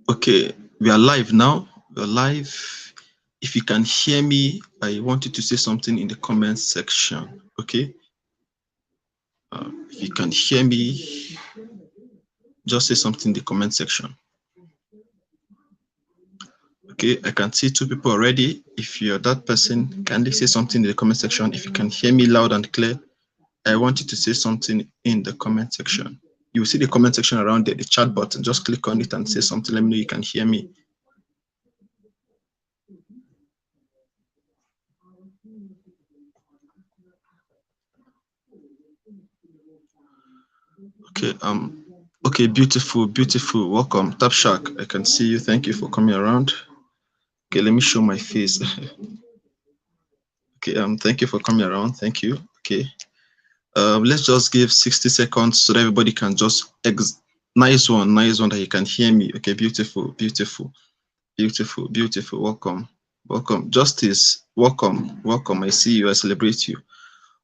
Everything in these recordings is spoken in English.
Okay, we are live now. We're live. If you can hear me, I want you to say something in the comments section. Okay. If you can hear me, just say something in the comment section. Okay, I can see 2 people already. If you're that person, kindly say something in the comment section. If you can hear me loud and clear, I want you to say something in the comment section. You will see the comment section around there, the chat button. Just click on it and say something. Let me know you can hear me. Okay, okay, beautiful, beautiful. Welcome, Tap Shark. I can see you. Thank you for coming around. Okay, let me show my face. Okay, thank you for coming around. Thank you. Okay. Let's just give 60 seconds so that everybody can just nice one that you can hear me. Okay, beautiful, beautiful, beautiful, beautiful. Welcome, welcome. Justice, welcome, welcome. I see you. I celebrate you.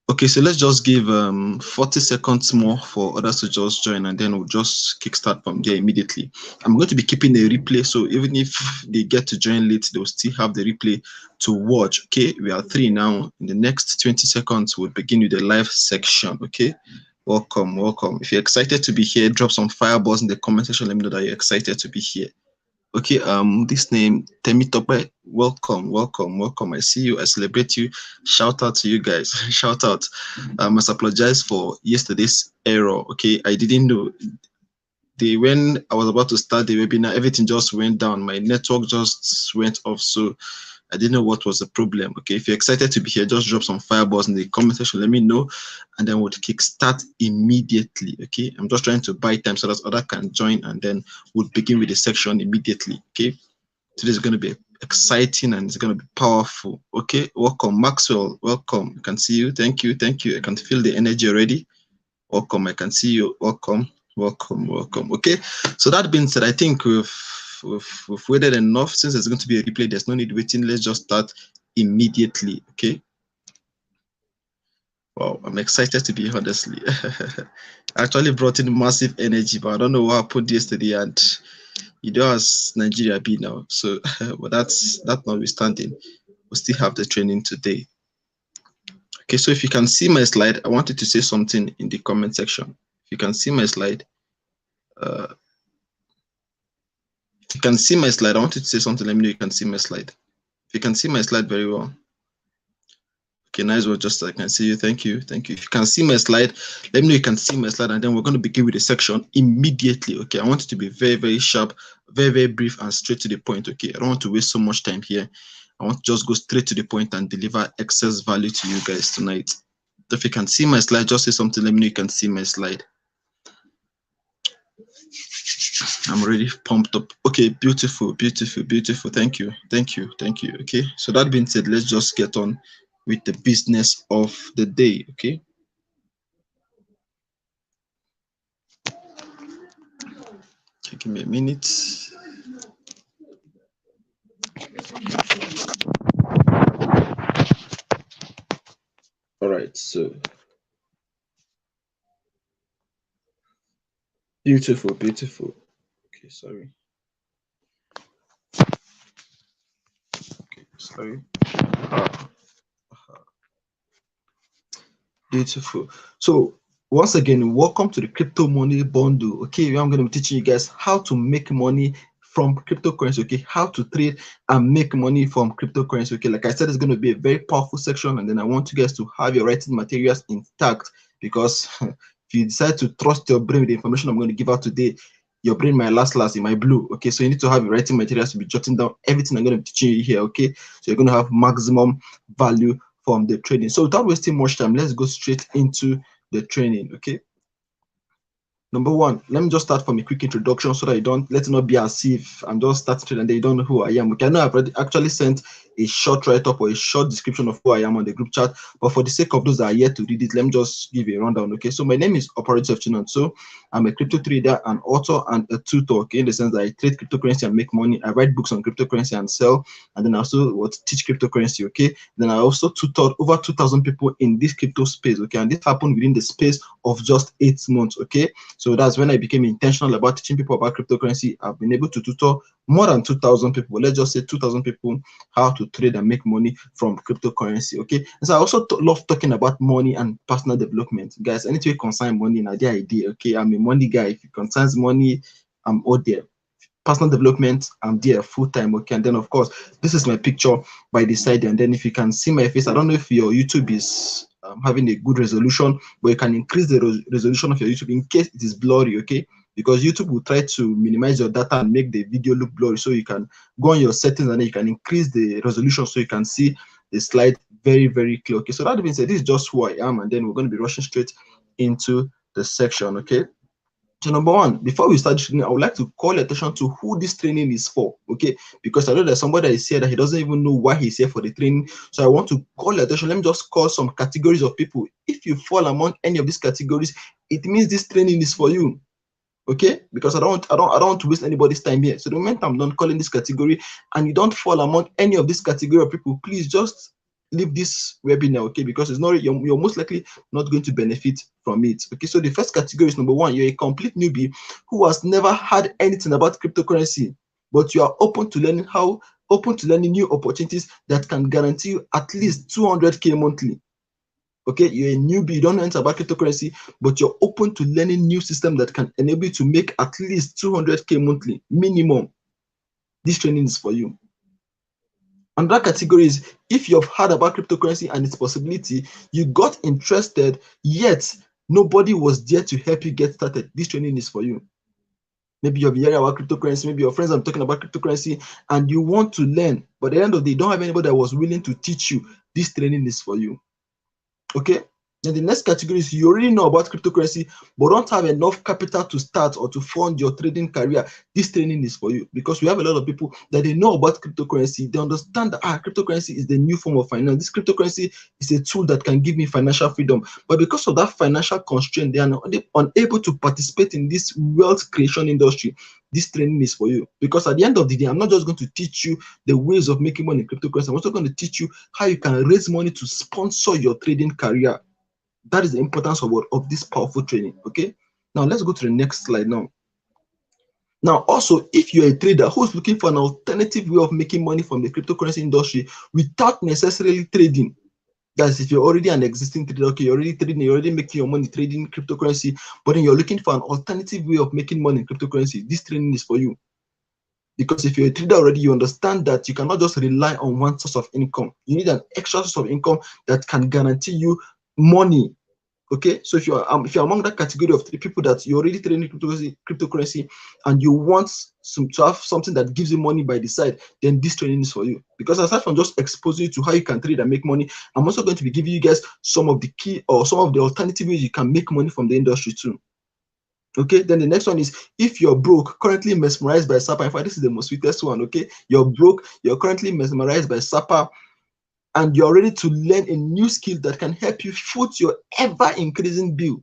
Okay, so let's just give 40 seconds more for others to just join, and then we'll just kickstart from there immediately. I'm going to be keeping a replay, so even if they get to join late, they'll still have the replay to watch. Okay, we are 3 now. In the next 20 seconds, we'll begin with the live section. Okay, welcome, welcome. If you're excited to be here, drop some fireballs in the comment section. Let me know that you're excited to be here. Okay, this name Temitope, welcome, welcome, welcome. I see you, I celebrate you. Shout out to you guys. Shout out. I must apologize for yesterday's error. Okay, I didn't know when I was about to start the webinar, everything just went down. My network just went off, so I didn't know what was the problem. Okay, if you're excited to be here, just drop some fireballs in the comment section. Let me know, and then we'll kickstart immediately. Okay, I'm just trying to buy time so that others can join, and then we'll begin with the section immediately. Okay, today is going to be exciting and it's going to be powerful. Okay, welcome, Maxwell. Welcome. I can see you. Thank you. Thank you. I can feel the energy already. Welcome. I can see you. Welcome. Welcome. Welcome. Okay, so that being said, I think we've waited enough. Since there's going to be a replay, there's no need waiting. Let's just start immediately. Okay. Wow, I'm excited to be here, honestly. I actually brought in massive energy, but I don't know what happened yesterday, and you know as Nigeria be now. So, but that notwithstanding, we still have the training today. Okay, so if you can see my slide, I want you to say something in the comment section. If you can see my slide, if you can see my slide, I want you to say something. Let me know you can see my slide. If you can see my slide very well. Okay, nice one, just I can see you. Thank you. Thank you. If you can see my slide, let me know you can see my slide, and then we're going to begin with the section immediately. Okay, I want it to be very, very sharp, very, very brief, and straight to the point. Okay, I don't want to waste so much time here. I want to just go straight to the point and deliver excess value to you guys tonight. If you can see my slide, just say something. Let me know you can see my slide. I'm already pumped up. Okay, beautiful, beautiful, beautiful. Thank you, thank you, thank you. Okay, so that being said, let's just get on with the business of the day. Okay. Okay, give me a minute. All right, so beautiful, beautiful. Okay, sorry. Okay, sorry. Beautiful. So once again, welcome to the Crypto Money Bundle. Okay, I'm going to be teaching you guys how to make money from cryptocurrency. Okay, how to trade and make money from cryptocurrency. Okay, like I said, it's going to be a very powerful section, and then I want you guys to have your writing materials intact, because if you decide to trust your brain with the information I'm going to give out today, your brain might last in my blue. Okay, so you need to have your writing materials to be jotting down everything I'm going to be teaching you here. Okay, so you're going to have maximum value from the training. So without wasting much time, let's go straight into the training. Okay. Number one, let me just start from a quick introduction so that you don't let it not be as if I'm just starting and they don't know who I am. Okay, I know I've already actually sent a short write-up or a short description of who I am on the group chat. But for the sake of those that are yet to read it, let me just give you a rundown. Okay, so my name is Operative Chinonso. I'm a crypto trader, an author, and a tutor. Okay, in the sense that I trade cryptocurrency and make money. I write books on cryptocurrency and sell, and then I also teach cryptocurrency. Okay, then I also tutored over 2,000 people in this crypto space. Okay, and this happened within the space of just 8 months. Okay, so that's when I became intentional about teaching people about cryptocurrency. I've been able to tutor more than 2,000 people. Let's just say 2,000 people how to trade and make money from cryptocurrency. Okay, and so I also love talking about money and personal development. Guys, anything concern money, and the idea. Okay, I'm a money guy. If it concerns money, I'm out there. Personal development, I'm there full time. Okay, and then of course, this is my picture by the side. And then if you can see my face, I don't know if your YouTube is having a good resolution, but you can increase the resolution of your YouTube in case it is blurry. Okay, because YouTube will try to minimize your data and make the video look blurry. So you can go on your settings and then you can increase the resolution so you can see the slide very, very clear. Okay, so that being said, this is just who I am, and then we're going to be rushing straight into the section. Okay, so number one, before we start training, I would like to call attention to who this training is for. Okay, because I know there's somebody that is here that he doesn't even know why he's here for the training. So I want to call attention. Let me just call some categories of people. If you fall among any of these categories, it means this training is for you. Okay, because I don't want to waste anybody's time here. So the moment I'm done calling this category and you don't fall among any of this category of people, please just leave this webinar. Okay, because it's not, you're most likely not going to benefit from it. Okay, so the first category is number one, you're a complete newbie who has never had anything about cryptocurrency, but you are open to learning new opportunities that can guarantee you at least 200K monthly. Okay, you're a newbie, you don't know anything about cryptocurrency, but you're open to learning new system that can enable you to make at least 200K monthly minimum. This training is for you. Another category is if you've heard about cryptocurrency and its possibility, you got interested, yet nobody was there to help you get started. This training is for you. Maybe you've been hearing about cryptocurrency, maybe your friends are talking about cryptocurrency, and you want to learn, but at the end of the day, you don't have anybody that was willing to teach you. This training is for you. Okay, then the next category is you already know about cryptocurrency but don't have enough capital to start or to fund your trading career. This training is for you, because we have a lot of people that they know about cryptocurrency, they understand that cryptocurrency is the new form of finance. This cryptocurrency is a tool that can give me financial freedom, but because of that financial constraint, they are unable to participate in this wealth creation industry. This training is for you, because at the end of the day, I'm not just going to teach you the ways of making money in cryptocurrency. I'm also going to teach you how you can raise money to sponsor your trading career. That is the importance of this powerful training. Okay, now let's go to the next slide now. Now, also, if you're a trader who's looking for an alternative way of making money from the cryptocurrency industry without necessarily trading, that's if you're already an existing trader, okay, you're already trading, you're already making your money trading cryptocurrency, but then you're looking for an alternative way of making money in cryptocurrency, this training is for you. Because if you're a trader already, you understand that you cannot just rely on one source of income. You need an extra source of income that can guarantee you money. Okay, so if you're among that category of people that you're already trading cryptocurrency and you want to have something that gives you money by the side, then this training is for you. Because aside from just exposing you to how you can trade and make money, I'm also going to be giving you guys some of the key or some of the alternative ways you can make money from the industry too. Okay, then the next one is if you're broke, currently mesmerized by SAPA. In fact, this is the most sweetest one. Okay, you're broke, you're currently mesmerized by SAPA, and you're ready to learn a new skill that can help you foot your ever-increasing bill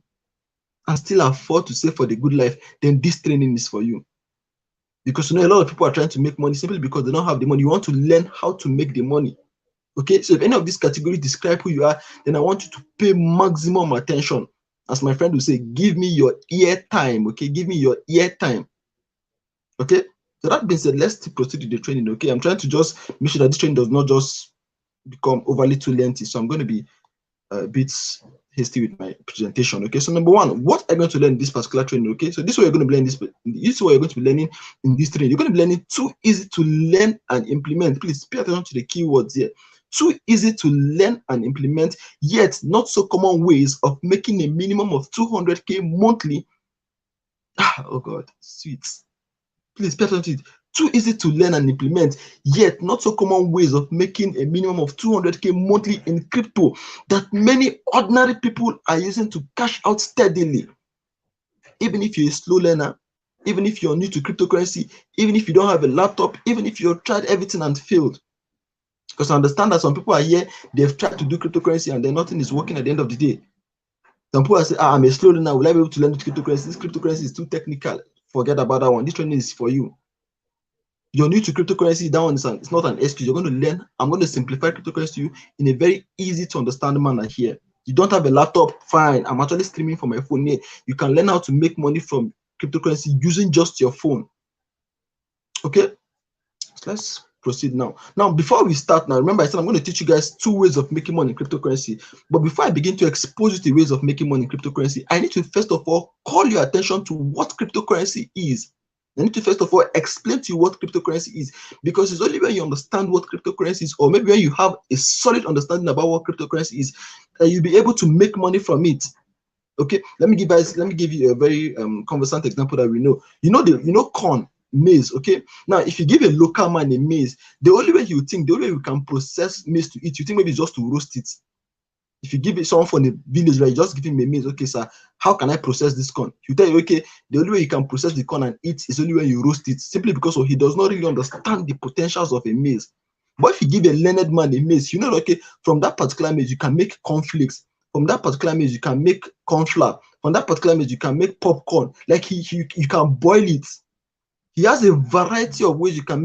and still afford to save for the good life, then this training is for you. Because you know a lot of people are trying to make money simply because they don't have the money. You want to learn how to make the money. Okay, so if any of these categories describe who you are, then I want you to pay maximum attention. As my friend will say, give me your ear time. Okay, give me your ear time. Okay, so that being said, let's proceed with the training. Okay, I'm trying to just make sure that this training does not just become overly too lengthy, so I'm going to be a bit hasty with my presentation. Okay, so number one, what are you going to learn in this particular training? Okay, so this is what you're going to be learning. This is what you're going to be learning in this training. You're going to be learning too easy to learn and implement. Please pay attention to the keywords here. Too easy to learn and implement, yet not so common ways of making a minimum of 200K monthly. Oh God, sweet. Please pay attention to it. Too easy to learn and implement, yet not so common ways of making a minimum of 200K monthly in crypto that many ordinary people are using to cash out steadily. Even if you're a slow learner, even if you're new to cryptocurrency, even if you don't have a laptop, even if you've tried everything and failed, Because I understand that some people are here, they've tried to do cryptocurrency and then nothing is working at the end of the day. Some people are saying, I'm a slow learner, will I be able to learn cryptocurrency? This cryptocurrency is too technical. Forget about that one. This training is for you. You're new to cryptocurrency, that one it's not an excuse. You're going to learn. I'm going to simplify cryptocurrency to you in a very easy to understand manner here. You don't have a laptop, fine. I'm actually streaming from my phone here. You can learn how to make money from cryptocurrency using just your phone. Okay, so let's proceed now. Now, before we start, now remember I said I'm going to teach you guys 2 ways of making money in cryptocurrency. But before I begin to expose you to ways of making money in cryptocurrency, I need to first of all call your attention to what cryptocurrency is. I need to first of all explain to you what cryptocurrency is, because it's only when you understand what cryptocurrency is, or maybe when you have a solid understanding about what cryptocurrency is, that you'll be able to make money from it. Okay, let me give you a very conversant example that we know. You know corn, maize. Okay, now if you give a local man a maize, the only way we can process maize to eat, you think maybe it's just to roast it. If you give it someone from the village, right, just give him a maize. Okay, sir, how can I process this corn? You tell you, okay, the only way you can process the corn and eat is only when you roast it, simply because he does not really understand the potentials of a maize. But if you give a learned man a maize, you know, okay, from that particular maize you can make cornflakes. From that particular maize you can make corn flour. From that particular maize you can make popcorn. Like you can boil it. He has a variety of ways you can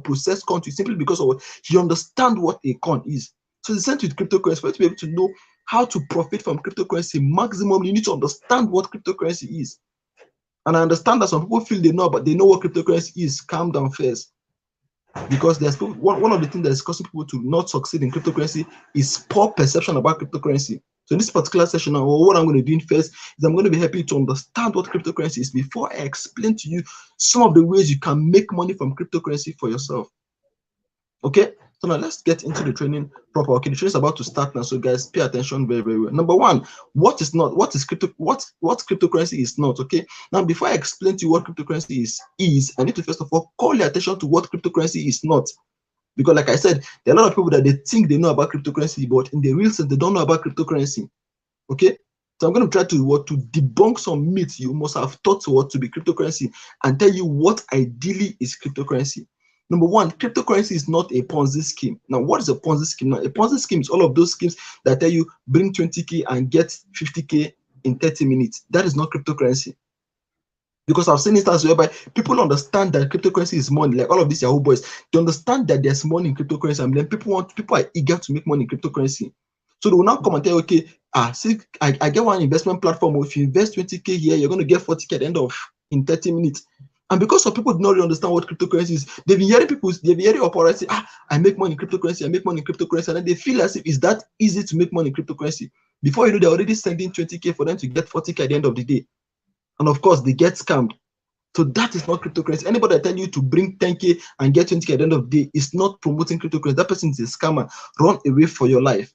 process corn to, simply because of what he understands what a corn is. So the same with cryptocurrency. For you to be able to know how to profit from cryptocurrency maximum, you need to understand what cryptocurrency is. And I understand that some people feel they know what cryptocurrency is. Calm down first. Because there's one of the things that is causing people to not succeed in cryptocurrency is poor perception about cryptocurrency. So in this particular session now, what I'm going to do first is I'm going to be helping you to understand what cryptocurrency is before I explain to you some of the ways you can make money from cryptocurrency for yourself. Okay, so now let's get into the training proper. Okay, the training is about to start now, so guys, pay attention very, very well. Number one, what cryptocurrency is not. Okay, now before I explain to you what cryptocurrency is, I need to first of all call your attention to what cryptocurrency is not. Because like I said, there are a lot of people that they think they know about cryptocurrency, but in the real sense, they don't know about cryptocurrency. Okay, so I'm going to try to debunk some myths you must have thought to be cryptocurrency, and tell you what ideally is cryptocurrency. Number one, cryptocurrency is not a Ponzi scheme. Now, what is a Ponzi scheme? Now, a Ponzi scheme is all of those schemes that tell you bring 20K and get 50K in 30 minutes. That is not cryptocurrency. Because I've seen instances whereby people understand that cryptocurrency is money, like all of these Yahoo boys. They understand that there's money in cryptocurrency, and then people are eager to make money in cryptocurrency. So they will now come and tell you, okay, see, I get one investment platform. If you invest 20K here, you're going to get 40K at the end of in 30 minutes. And because some people do not really understand what cryptocurrency is, they've been hearing operators say, I make money in cryptocurrency, and then they feel as if it's that easy to make money in cryptocurrency. Before you know, they're already sending 20K for them to get 40K at the end of the day. And of course, they get scammed. So that is not cryptocurrency. Anybody that tell you to bring 10K and get 20K at the end of the day is not promoting cryptocurrency. That person is a scammer. Run away for your life.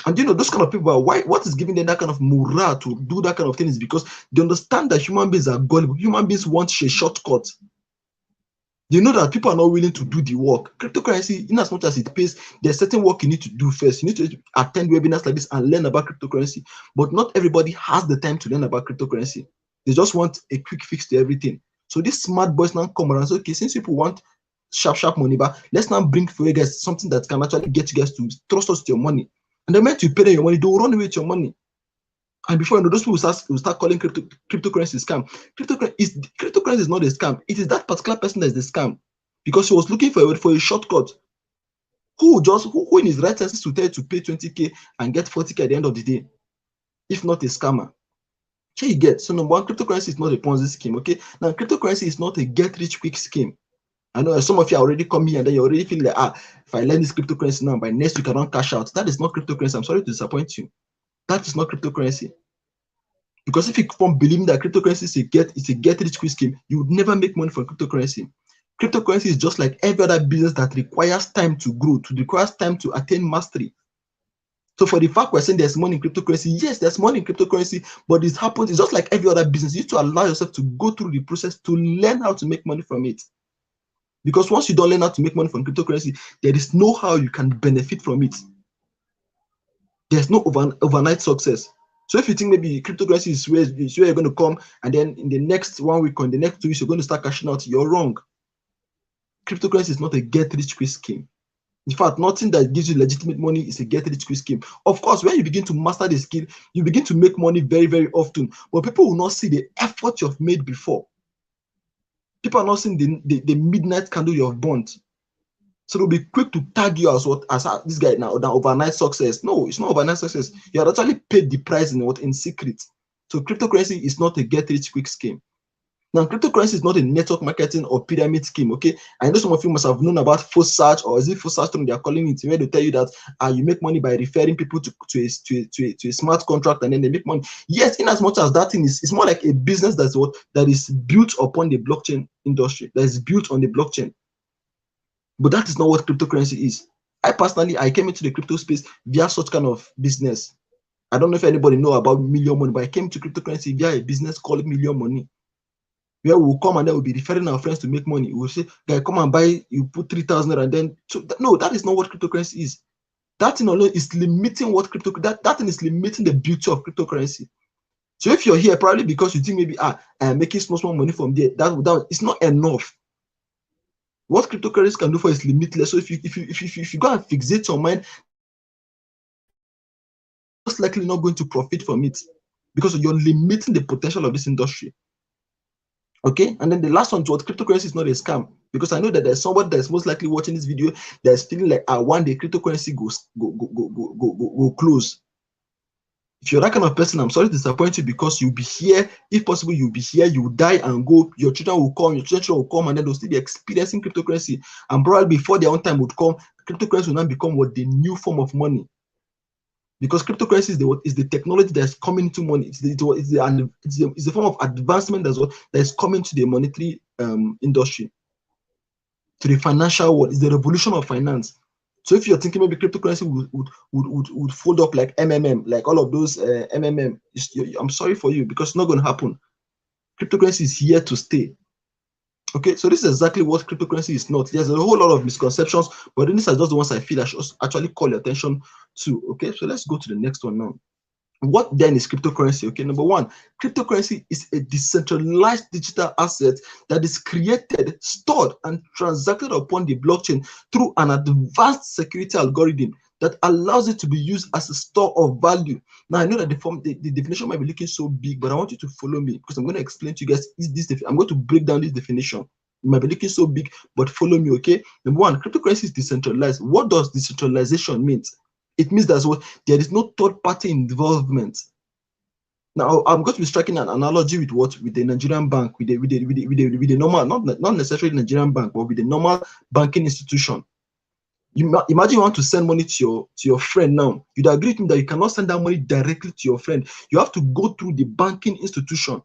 And those kind of people, what is giving them that kind of morale to do that kind of thing is because they understand that human beings are gullible. Human beings want a shortcut. They know that people are not willing to do the work. Cryptocurrency, in as much as it pays, there's certain work you need to do first. You need to attend webinars like this and learn about cryptocurrency. But not everybody has the time to learn about cryptocurrency. They just want a quick fix to everything. So these smart boys now come around and say, okay, since people want sharp money, but let's now bring for you guys something that can actually get you guys to trust us with your money. And the moment you pay them your money, they will run away with your money. And before you know, those people will start calling cryptocurrency scam. Cryptocurrency is not a scam. It is that particular person that is the scam, because he was looking for a shortcut. Who in his right senses to tell you to pay 20K and get 40K at the end of the day, if not a scammer? So you get. So number one, cryptocurrency is not a Ponzi scheme. Okay, now cryptocurrency is not a get rich quick scheme. I know some of you already come here and then you already feel like, if I learn this cryptocurrency now, by next week I don't cash out. That is not cryptocurrency. I'm sorry to disappoint you. That is not cryptocurrency. Because if you keep on believing that cryptocurrency is a get rich quick scheme, you would never make money from cryptocurrency. Cryptocurrency is just like every other business that requires time to grow, requires time to attain mastery. So for the fact we're saying there's money in cryptocurrency, yes, there's money in cryptocurrency, but it's just like every other business. You need to allow yourself to go through the process to learn how to make money from it. Because once you don't learn how to make money from cryptocurrency, there is no how you can benefit from it. There's no overnight success. So if you think maybe cryptocurrency is where you're going to come, and then in the next 1 week or in the next 2 weeks, you're going to start cashing out, you're wrong. Cryptocurrency is not a get-rich-quick scheme. In fact, nothing that gives you legitimate money is a get-rich-quick scheme. Of course, when you begin to master the skill, you begin to make money very, very often. But people will not see the effort you've made before. People are not seeing the midnight candle you have burnt. So they'll be quick to tag you as what as this guy now overnight success. No, it's not overnight success. You had actually paid the price in secret. So cryptocurrency is not a get-rich-quick scheme. Now, cryptocurrency is not a network marketing or pyramid scheme, okay? I know some of you must have known about Fossage, or is it Fossage they are calling it, where they tell you that you make money by referring people to a smart contract and then they make money. Yes, in as much as that thing is, it's more like a business that is built upon the blockchain industry, that is built on the blockchain. But that is not what cryptocurrency is. I came into the crypto space via such kind of business. I don't know if anybody know about Million Money, but I came to cryptocurrency via a business called Million Money, where we'll come and then we'll be referring our friends to make money. We'll say, guy, come and buy, you put 3,000 and then, no, that is not what cryptocurrency is. That thing alone is limiting that thing is limiting the beauty of cryptocurrency. So if you're here, probably because you think maybe, I'm making small money from there, that it's not enough. What cryptocurrency can do for is limitless. So if you go and fixate your mind, most likely not going to profit from it because you're limiting the potential of this industry. Okay, and then the last one, what cryptocurrency is not a scam, because I know that there's somebody that's most likely watching this video that's feeling like one day cryptocurrency go close. If you're that kind of person, I'm sorry to disappoint you, because you'll be here. If possible, you'll be here, you will die and go. Your children will come, and then they'll still be experiencing cryptocurrency. And probably before their own time would come, cryptocurrency will now become the new form of money. Because cryptocurrency is the technology that's coming into money. It's the form of advancement that is coming to the monetary industry, to the financial world. It's the revolution of finance. So if you're thinking maybe cryptocurrency would fold up like MMM, like all of those MMM, I'm sorry for you, because it's not going to happen. Cryptocurrency is here to stay. Okay, so this is exactly what cryptocurrency is not. There's a whole lot of misconceptions, but these are just the ones I feel I should actually call your attention to. Okay, so let's go to the next one now. What then is cryptocurrency? Okay, number one, cryptocurrency is a decentralized digital asset that is created, stored, and transacted upon the blockchain through an advanced security algorithm that allows it to be used as a store of value. Now, I know that the definition might be looking so big, but I want you to follow me, because I'm going to explain to you guys I'm going to break down this definition. It might be looking so big, but follow me, okay? Number one, cryptocurrency is decentralized. What does decentralization mean? It means that there is no third-party involvement. Now, I'm going to be striking an analogy with the Nigerian bank, with the normal, not necessarily Nigerian bank, but with the normal banking institution. Imagine you want to send money to your friend now. You'd agree with me that you cannot send that money directly to your friend. You have to go through the banking institution.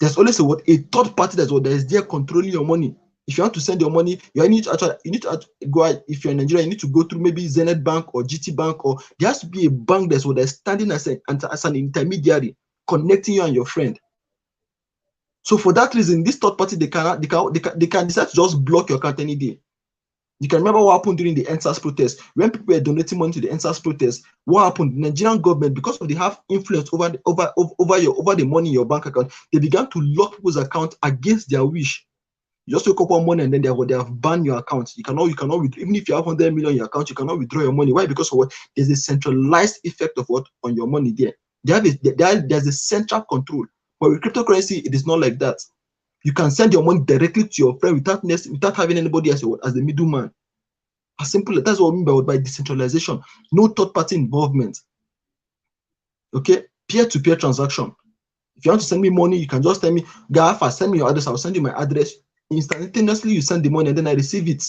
There's always a third party that is there controlling your money. If you want to send your money, you need to go out. If you're in Nigeria, you need to go through maybe Zenith Bank or GT Bank, or there has to be a bank that's standing as an intermediary connecting you and your friend. So for that reason, this third party they can decide to just block your account any day. You can remember what happened during the EndSARS protest. When people were donating money to the EndSARS protest, what happened? The Nigerian government, because they have influence over the money in your bank account, they began to lock people's account against their wish. You just wake up one morning and then they have banned your account. You cannot withdraw, even if you have 100 million in your account, you cannot withdraw your money. Why? Because of what? There's a centralized effect of what on your money there. There's a central control. But with cryptocurrency, it is not like that. You can send your money directly to your friend without having anybody as the middleman. As simple. That's what I mean by decentralization. No third-party involvement. Okay, peer-to-peer transaction. If you want to send me money, you can just tell me, Gafa, send me your address. I'll send you my address. Instantaneously, you send the money and then I receive it.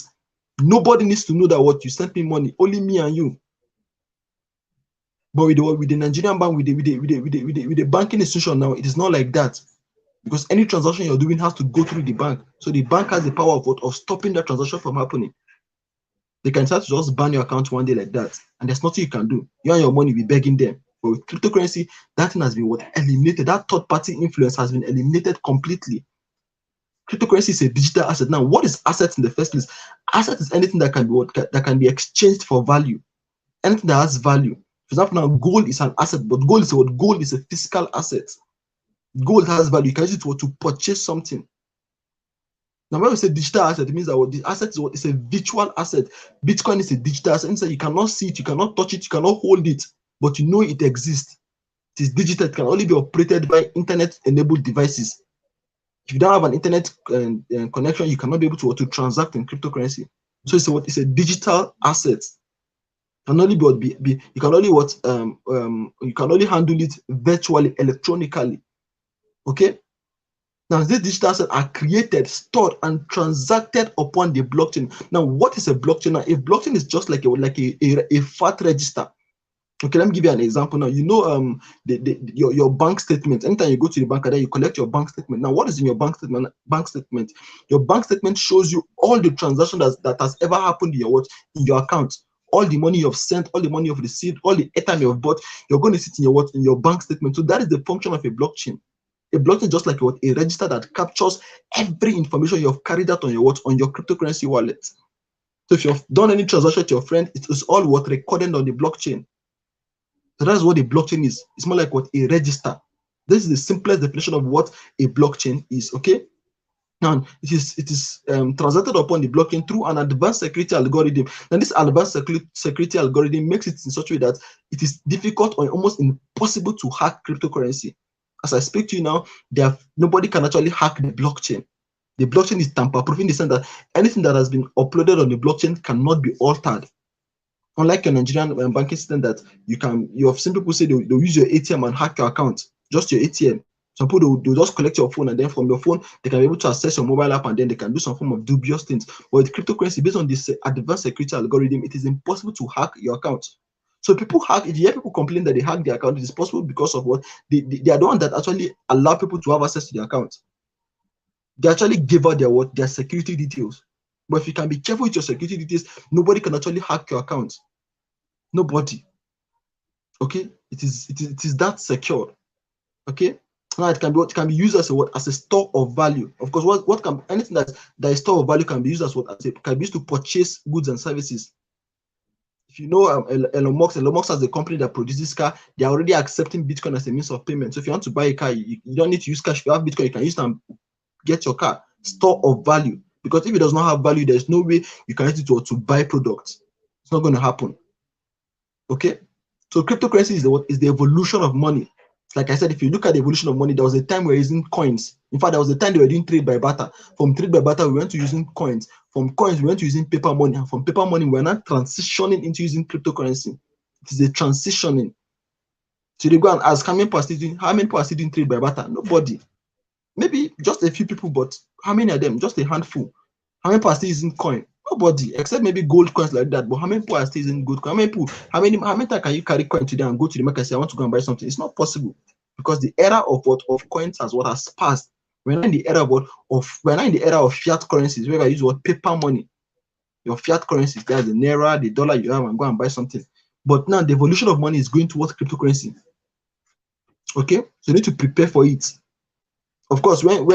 Nobody needs to know that what you sent me money. Only me and you. But with the Nigerian bank, with the banking institution now, it is not like that. Because any transaction you're doing has to go through the bank. So the bank has the power of stopping that transaction from happening. They can start to just ban your account one day like that. And there's nothing you can do. You and your money will be begging them. But with cryptocurrency, that thing has been eliminated. That third-party influence has been eliminated completely. Cryptocurrency is a digital asset. Now, what is asset in the first place? Asset is anything that can be exchanged for value. Anything that has value. For example, now gold is an asset, but gold is what? Gold is a physical asset. Gold has value. You can use it to purchase something. Now, when we say digital asset, it means that what the asset is, what is a virtual asset. Bitcoin is a digital asset. It means you cannot see it, you cannot touch it, you cannot hold it, but you know it exists. It is digital. It can only be operated by internet-enabled devices. If you don't have an internet connection, you cannot be able to transact in cryptocurrency. So it's a digital asset. Can only be you can only you can only handle it virtually, electronically. Okay. Now, these digital assets are created, stored, and transacted upon the blockchain. Now, what is a blockchain? Now, a blockchain is just like a fat register. Okay, let me give you an example. Now, you know, your bank statement. Anytime you go to the bank, and then you collect your bank statement. Now, what is in your bank statement? Your bank statement shows you all the transactions that has ever happened in your account. All the money you've sent, all the money you've received, all the airtime you've bought. You're going to sit in your bank statement. So that is the function of a blockchain. A blockchain is just like a register that captures every information you've carried out on your cryptocurrency wallet. So if you've done any transaction to your friend, it is all recorded on the blockchain. So that's what a blockchain is. It's more like a register. This is the simplest definition of what a blockchain is. Okay. Now it is transacted upon the blockchain through an advanced security algorithm. And this advanced security algorithm makes it in such a way that it is difficult or almost impossible to hack cryptocurrency. As I speak to you now, nobody can actually hack the blockchain. The blockchain is tamper-proof in the sense that anything that has been uploaded on the blockchain cannot be altered. Unlike your Nigerian banking system that you have seen people say they'll use your ATM and hack your account, just your ATM. Some people they'll just collect your phone, and then from your phone they can be able to access your mobile app, and then they can do some form of dubious things. But with cryptocurrency, based on this advanced security algorithm, it is impossible to hack your account. So people hack. If you hear people complain that they hack their account, it is possible because of what they are the one that actually allow people to have access to their account. They actually give out their security details. But if you can be careful with your security details, nobody can actually hack your account. Nobody. Okay, it is that secure. Okay, now it can be used as a store of value. Of course, anything that is store of value can be used as can be used to purchase goods and services. If you know Elon Musk as the company that produces car, they are already accepting Bitcoin as a means of payment. So if you want to buy a car, you don't need to use cash. If you have Bitcoin, you can use it and get your car. Store of value. Because if it does not have value, there's no way you can use it to buy products. It's not going to happen. Okay, so cryptocurrency is the evolution of money. Like I said, if you look at the evolution of money, there was a time we were using coins. In fact, there was a time they were doing trade by barter. From trade by barter, we went to using coins. From coins, we went to using paper money. And from paper money, we're now transitioning into using cryptocurrency. It is a transitioning. So they go and ask how many people are still doing trade by barter? Nobody. Maybe just a few people, but how many of them? Just a handful. How many people are still using coin? Nobody, except maybe gold coins like that. But how many people are still using gold coin? How many times can you carry coin today and go to the market and say, I want to go and buy something? It's not possible, because the era of coins has passed. We're not in the era of fiat currencies, where I use paper money. Your fiat currencies, there's the naira, the dollar you have, and go and buy something. But now the evolution of money is going towards cryptocurrency. Okay, so you need to prepare for it. Of course, when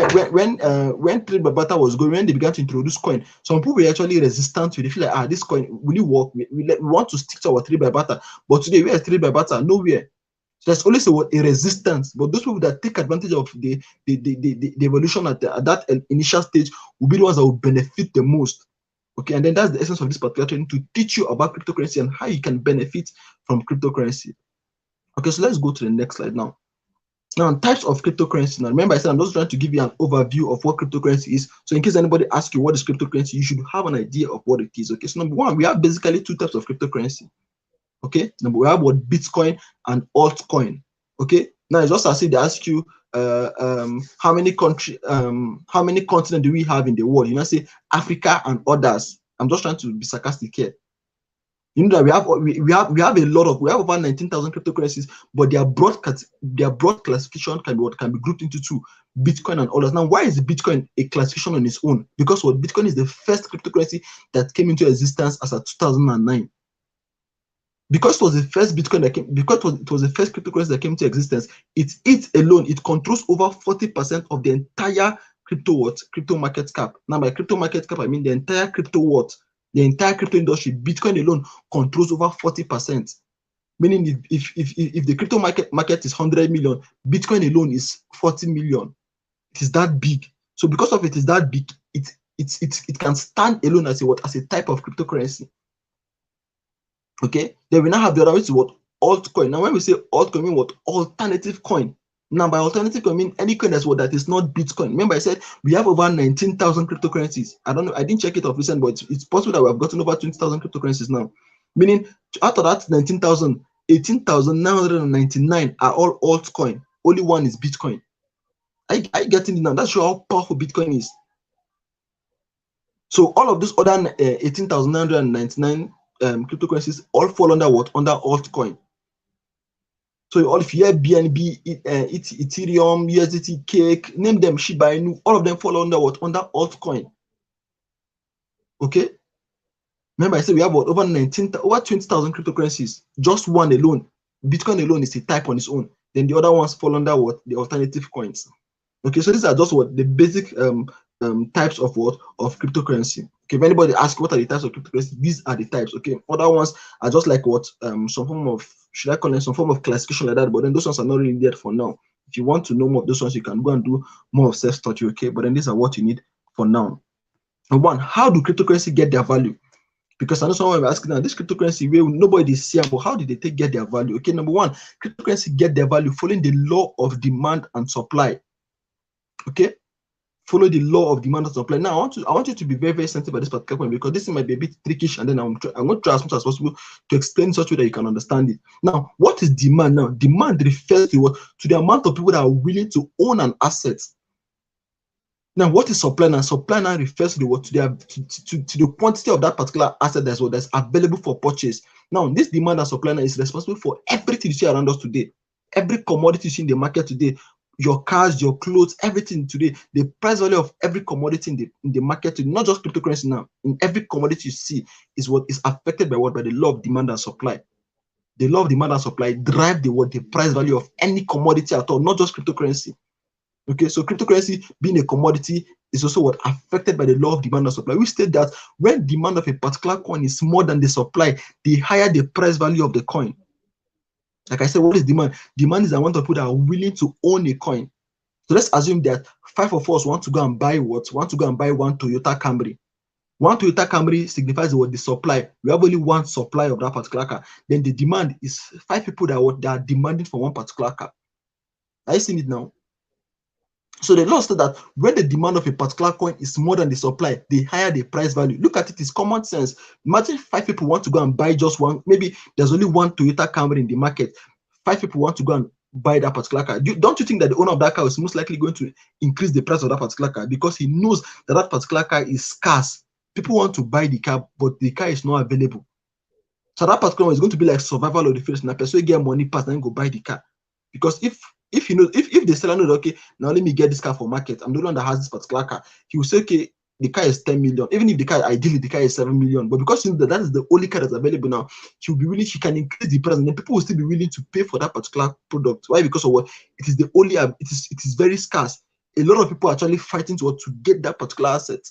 trade by barter was going, when they began to introduce coin, some people were actually resistant to it. They feel like, this coin, will it work? We want to stick to our trade by barter. But today, where is trade by barter? Nowhere. So there's always a resistance. But those people that take advantage of the evolution at that initial stage will be the ones that will benefit the most. Okay, and then that's the essence of this particular training, to teach you about cryptocurrency and how you can benefit from cryptocurrency. Okay, so let's go to the next slide now. Now, types of cryptocurrency. Now, remember I said I'm just trying to give you an overview of what cryptocurrency is. So in case anybody asks you what is cryptocurrency, you should have an idea of what it is. Okay, so number one, we have basically two types of cryptocurrency. Okay, number we have Bitcoin and altcoin. Okay, now it's just as if they ask you how many continents do we have in the world? You know, say Africa and others. I'm just trying to be sarcastic here. You know that we have over 19,000 cryptocurrencies, but their broad classification can be grouped into two: Bitcoin and others. Now, why is Bitcoin a classification on its own? Because Bitcoin is the first cryptocurrency that came into existence as of 2009. Because it was the first cryptocurrency that came into existence, it alone controls over 40% of the entire crypto market cap. Now, by crypto market cap, I mean the entire crypto world. The entire crypto industry. Bitcoin alone controls over 40%. Meaning, if the crypto market is 100 million, Bitcoin alone is 40 million. It is that big. So because of it is that big, it it can stand alone as a type of cryptocurrency. Okay, then we now have the other, which is what, altcoin. Now when we say altcoin, mean what? Alternative coin. Now by alternative coin, I mean any coin that is not Bitcoin. Remember I said we have over 19,000 cryptocurrencies. I don't know, I didn't check it off recent, but it's possible that we have gotten over 20,000 cryptocurrencies now. Meaning out of that 19,000, 18,999 are all altcoin. Only one is Bitcoin. Are you getting it now? That's how powerful Bitcoin is. So all of these other 18,999 cryptocurrencies all fall under what? Under altcoin. So all if you hear BNB, Ethereum, USDT, Cake, name them, Shiba Inu, all of them fall under what? Under altcoin. Okay. Remember I said we have what? Over 20,000 cryptocurrencies. Just one alone, Bitcoin alone, is a type on its own. Then the other ones fall under what? The alternative coins. Okay, so these are just what the basic types of what? Of cryptocurrency. Okay, if anybody asks what are the types of cryptocurrency, these are the types. Okay, other ones are just like what some form of, should I call them some form of classification like that, but then those ones are not really there for now. If you want to know more of those ones, you can go and do more of self-study. Okay, but then these are what you need for now. Number one, how do cryptocurrency get their value? Because I know someone will ask now, this cryptocurrency where nobody is here, but how did they get their value? Okay, number one, cryptocurrency get their value following the law of demand and supply. Okay, follow the law of demand and supply. Now I want you to be very, very sensitive at this particular point, because this might be a bit trickish, and then I'm going to try as much as possible to explain in such a way that you can understand it. Now, what is demand? Now, demand refers to what? To the amount of people that are willing to own an asset. Now, what is supply? Now, supply now refers to the what? To the quantity of that particular asset that's available for purchase. Now, this demand and supply now is responsible for everything you see around us today. Every commodity you see in the market today, your cars, your clothes, everything today, the price value of every commodity in the market today, not just cryptocurrency now, in every commodity you see, is what is affected by what? By the law of demand and supply. The law of demand and supply drive the price value of any commodity at all, not just cryptocurrency. Okay, so cryptocurrency being a commodity is also what? Affected by the law of demand and supply. We state that when demand of a particular coin is more than the supply, the higher the price value of the coin. Like I said, what is demand? Demand is the amount of people that are willing to own a coin. So let's assume that 5 of us want to go and buy what? Want to go and buy one Toyota Camry. One Toyota Camry signifies what? The supply. We have only one supply of that particular car. Then the demand is 5 people that are demanding for one particular car. Are you seeing it now? So the law said that when the demand of a particular coin is more than the supply, the higher the price value. Look at it, it's common sense. Imagine 5 people want to go and buy just one. Maybe there's only one Toyota Camry in the market. 5 people want to go and buy that particular car. Don't you think that the owner of that car is most likely going to increase the price of that particular car, because he knows that that particular car is scarce? People want to buy the car, but the car is not available. So that particular one is going to be like survival of the fittest. Now, person get money pass, then go buy the car. Because if you know, if the seller knows, okay, now let me get this car for market, I'm the one that has this particular car, he will say, okay, the car is 10 million. Even if the car, ideally the car is 7 million, but because you know that is the only car that's available now, he can increase the price, and then people will still be willing to pay for that particular product. Why? Because of what? It is the only, it is very scarce. A lot of people are actually fighting to get that particular asset.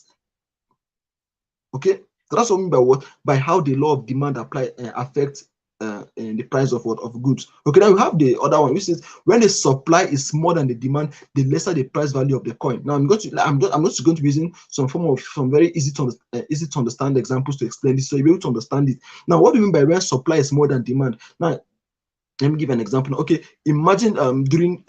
Okay, so that's what I mean by what? By how the law of demand affects the price of goods. Okay, now we have the other one, which is when the supply is more than the demand, the lesser the price value of the coin. Now I'm just going to be using some very easy to understand examples to explain this, so you'll be able to understand it. Now, what do you mean by when supply is more than demand? Now, let me give an example. Okay, imagine during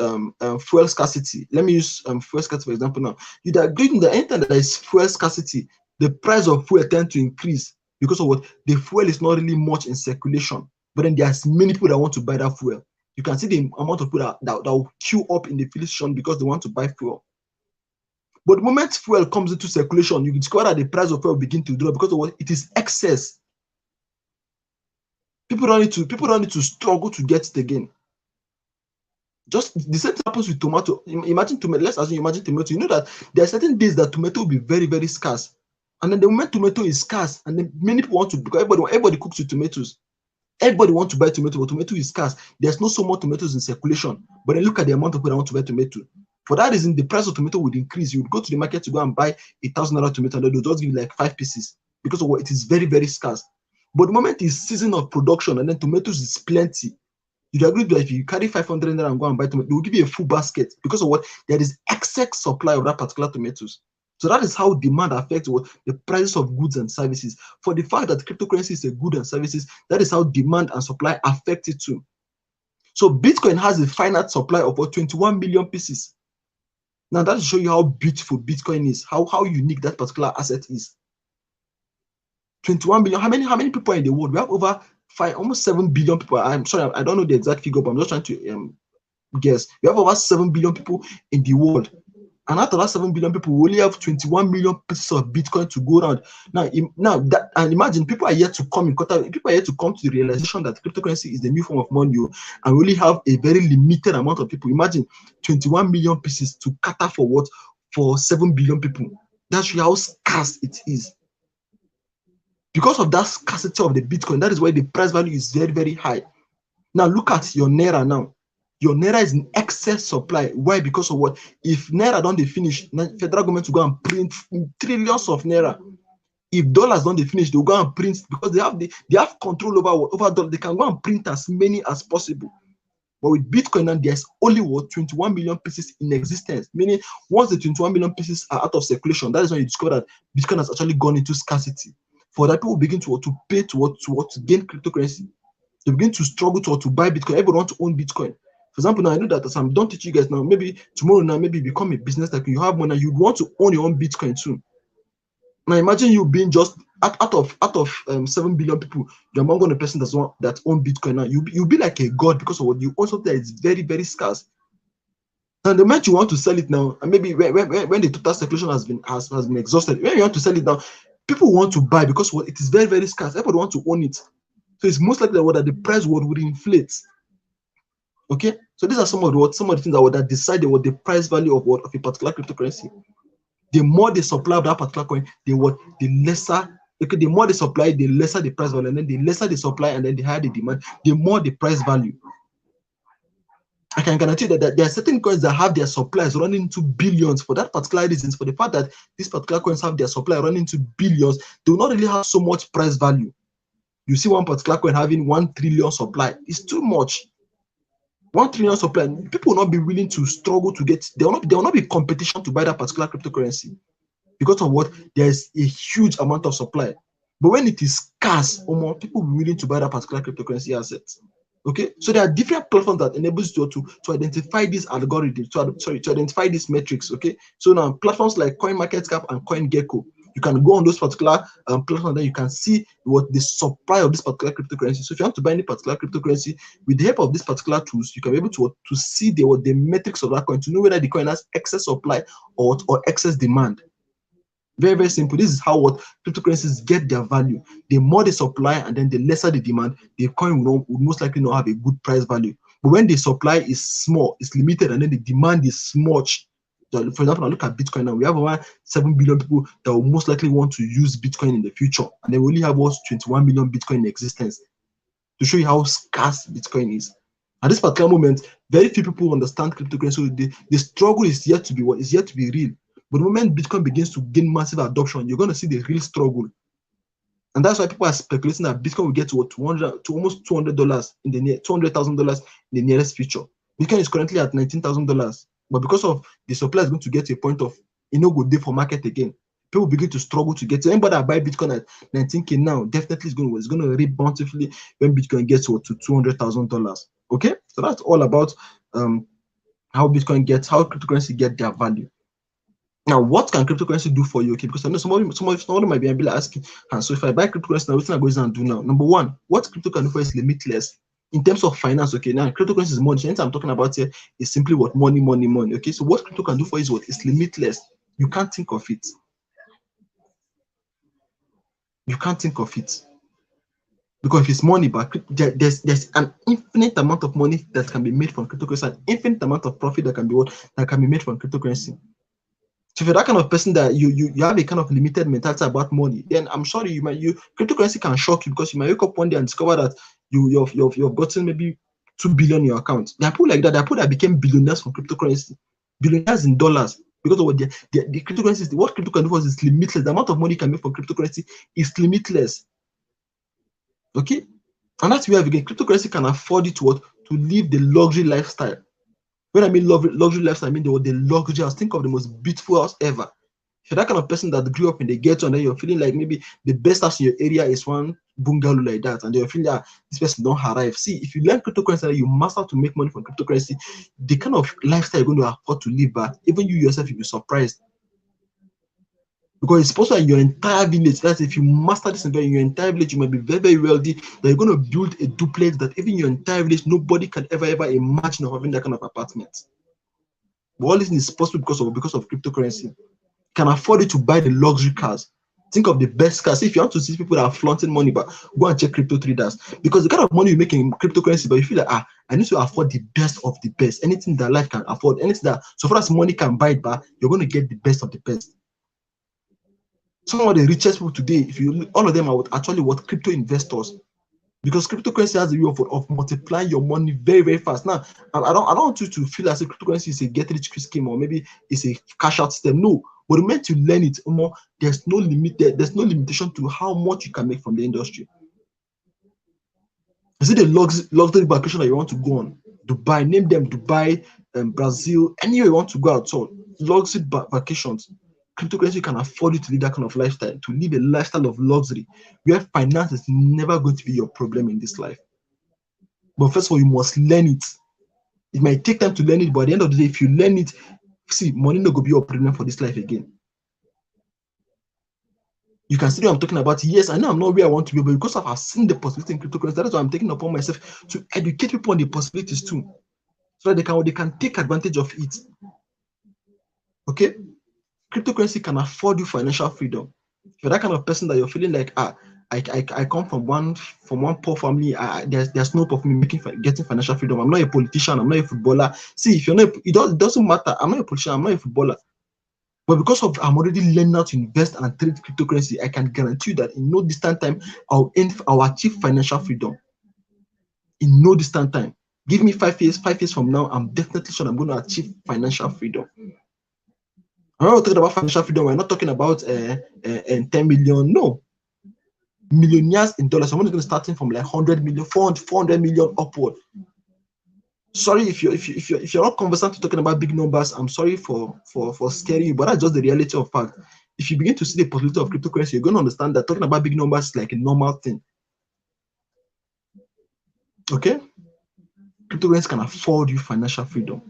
fuel scarcity. Let me use fuel scarcity for example. Now, you'd agree that anytime there is fuel scarcity, the price of fuel tends to increase, because of what? The fuel is not really much in circulation. But then there's many people that want to buy that fuel. You can see the amount of people that will queue up in the filling station because they want to buy fuel. But the moment fuel comes into circulation, you discover that the price of fuel begin to drop, because of what? It is excess. People don't need to struggle to get it again. Just the same thing happens with tomato. Imagine tomato. Let's assume you imagine tomato. You know that there are certain days that tomato will be very, very scarce, and then the moment tomato is scarce, and then many people want to, because everybody cooks with tomatoes. Everybody wants to buy tomato, but tomato is scarce. There's no so much tomatoes in circulation. But then look at the amount of people that want to buy tomato. For that reason, the price of tomato would increase. You would go to the market to go and buy $1,000 tomato, and they'll just give you like 5 pieces, because of what? It is very, very scarce. But the moment it's season of production and then tomatoes is plenty, you'd agree that if you carry 500 and go and buy tomato, they will give you a full basket, because of what? There is excess supply of that particular tomatoes. So that is how demand affects what the prices of goods and services. For the fact that cryptocurrency is a good and services, that is how demand and supply affect it too. So Bitcoin has a finite supply of 21 million pieces. Now that shows you how beautiful Bitcoin is, how unique that particular asset is. 21 billion. How many people are in the world? We have over almost 7 billion people. I'm sorry, I don't know the exact figure, but I'm just trying to guess. We have over 7 billion people in the world. And out of that 7 billion people, we only have 21 million pieces of Bitcoin to go around. And imagine people are yet to come in contact, people are yet to come to the realization that cryptocurrency is the new form of money, and we only have a very limited amount of people. Imagine 21 million pieces to cater for what? For 7 billion people. That's how scarce it is. Because of that scarcity of the Bitcoin, that is why the price value is very, very high. Now look at your Naira now. Your Naira is in excess supply. Why? Because of what? If Naira don't they finish, federal government will go and print trillions of Naira. If dollars don't they finish, they'll go and print, because they have control over dollars. They can go and print as many as possible. But with Bitcoin now, there's only 21 million pieces in existence. Meaning, once the 21 million pieces are out of circulation, that is when you discover that Bitcoin has actually gone into scarcity. For that, people begin to pay to gain cryptocurrency. They begin to struggle to buy Bitcoin. Everyone wants to own Bitcoin. For example, now I know that as I'm done teaching you guys now, maybe tomorrow now, maybe you become a business like you have money, you'd want to own your own Bitcoin too. Now imagine you being just out of 7 billion people, you're among the person that own Bitcoin now. You'll be like a god because of what you own something that is very, very scarce. And the moment you want to sell it now, and maybe when the total circulation has been exhausted, when you want to sell it now, people want to buy because it is very, very scarce. Everybody wants to own it. So it's most likely that the price would inflate. Okay, so these are some of the things that decide the price value of a particular cryptocurrency. The more the supply of that particular coin, the more the supply, the lesser the price value, and then the lesser the supply, and then the higher the demand, the more the price value. I can guarantee that there are certain coins that have their supplies running into billions for that particular reasons. For the fact that these particular coins have their supply running into billions, they will not really have so much price value. You see one particular coin having 1 trillion supply, it's too much. 1 trillion supply, people will not be willing to struggle to get, there will not be competition to buy that particular cryptocurrency because of what? There's a huge amount of supply. But when it is scarce, more people will be willing to buy that particular cryptocurrency asset. Okay, so there are different platforms that enables you to identify these algorithms, to identify these metrics. Okay, so now platforms like CoinMarketCap and CoinGecko, you can go on those particular platforms, then you can see what the supply of this particular cryptocurrency. So if you want to buy any particular cryptocurrency, with the help of these particular tools, you can be able to see the metrics of that coin, to know whether the coin has excess supply or excess demand. Very, very simple. This is how cryptocurrencies get their value. The more the supply and then the lesser the demand, the coin would most likely not have a good price value. But when the supply is small, it's limited, and then the demand is much. So for example, now look at Bitcoin now. We have around 7 billion people that will most likely want to use Bitcoin in the future. And then we only have 21 million Bitcoin in existence, to show you how scarce Bitcoin is. At this particular moment, very few people understand cryptocurrency. So the struggle is yet to be real. But the moment Bitcoin begins to gain massive adoption, you're going to see the real struggle. And that's why people are speculating that Bitcoin will get to almost $200 in the $200,000 in the nearest future. Bitcoin is currently at $19,000, but because of the supply is going to get to a point of no good day for market again, people begin to struggle to get to. Anybody that buy Bitcoin at 19K now definitely is going to reap bountifully when Bitcoin gets to $200,000. Okay, so that's all about how cryptocurrency get their value. Now, what can cryptocurrency do for you? Okay, because I know somebody might be asking, and so if I buy cryptocurrency now, what am I going to do now? Number one, what crypto can do for you is limitless in terms of finance. Okay, now cryptocurrency is money. So anything I'm talking about here is simply what? Money. Okay, so what crypto can do for you is what? It's limitless. You can't think of it. You can't think of it. Because if it's money, but there's an infinite amount of money that can be made from cryptocurrency, an infinite amount of profit that can be made from cryptocurrency. So if you're that kind of person that you have a kind of limited mentality about money, then I'm sorry, cryptocurrency can shock you, because you might wake up one day and discover that you've gotten maybe 2 billion in your account. There are people like that. There are people that became billionaires from cryptocurrency, billionaires in dollars, because of what the cryptocurrency. What crypto can do for us is limitless. The amount of money you can make from cryptocurrency is limitless. Okay, and that's where again cryptocurrency can afford you to live the luxury lifestyle. When I mean luxury lifestyle, I mean the luxury house. Think of the most beautiful house ever. If you're that kind of person that grew up in the ghetto and then you're feeling like maybe the best house in your area is one bungalow like that, and you're feeling that this person don't arrive. See, if you learn cryptocurrency and you master to make money from cryptocurrency, the kind of lifestyle you're going to afford to live by, even you yourself, you'll be surprised. Because it's possible in your entire village, that's if you master this in your entire village, you might be very, very wealthy, that you're going to build a duplex that even your entire village, nobody can ever imagine of having that kind of apartment. But all this is possible because of cryptocurrency. You can afford it to buy the luxury cars. Think of the best cars. If you want to see people that are flaunting money, but go and check crypto traders. Because the kind of money you make in cryptocurrency, but you feel like, I need to afford the best of the best. Anything that life can afford, anything that, so far as money can buy it, but you're going to get the best of the best. Some of the richest people today, all of them are actually crypto investors, because cryptocurrency has a way of multiplying your money very, very fast. Now, I don't want you to feel as if cryptocurrency is a get rich quick scheme or maybe it's a cash out system. No, but the moment you learn it more, there's no limitation to how much you can make from the industry. Is it a luxury vacation that you want to go on? Dubai, name them Dubai, Brazil, anywhere you want to go out. So luxury vacations. Cryptocurrency can afford you to live that kind of lifestyle, to live a lifestyle of luxury, where finance is never going to be your problem in this life. But first of all, you must learn it. It might take time to learn it, but at the end of the day, if you learn it, see, money no go be your problem for this life again. You can see what I'm talking about. Yes, I know I'm not where I want to be, but because I've seen the possibility in cryptocurrency, that is why I'm taking upon myself to educate people on the possibilities too, so that they can take advantage of it. Okay? Cryptocurrency can afford you financial freedom. If you're that kind of person that you're feeling like, I come from one poor family, there's no hope of me getting financial freedom. I'm not a politician, I'm not a footballer. See, if you're not, it doesn't matter. I'm not a politician, I'm not a footballer. But because I'm already learning how to invest and trade cryptocurrency, I can guarantee you that in no distant time, I'll achieve financial freedom. In no distant time. Give me 5 years from now, I'm definitely sure I'm going to achieve financial freedom. I'm not talking about financial freedom. We're not talking about 10 million. No. Millionaires in dollars. Someone is going to start from like 100 million, 400 million upward. Sorry if you're not conversant to talking about big numbers. I'm sorry for scaring you, but that's just the reality of fact. If you begin to see the possibility of cryptocurrency, you're going to understand that talking about big numbers is like a normal thing. Okay? Cryptocurrency can afford you financial freedom.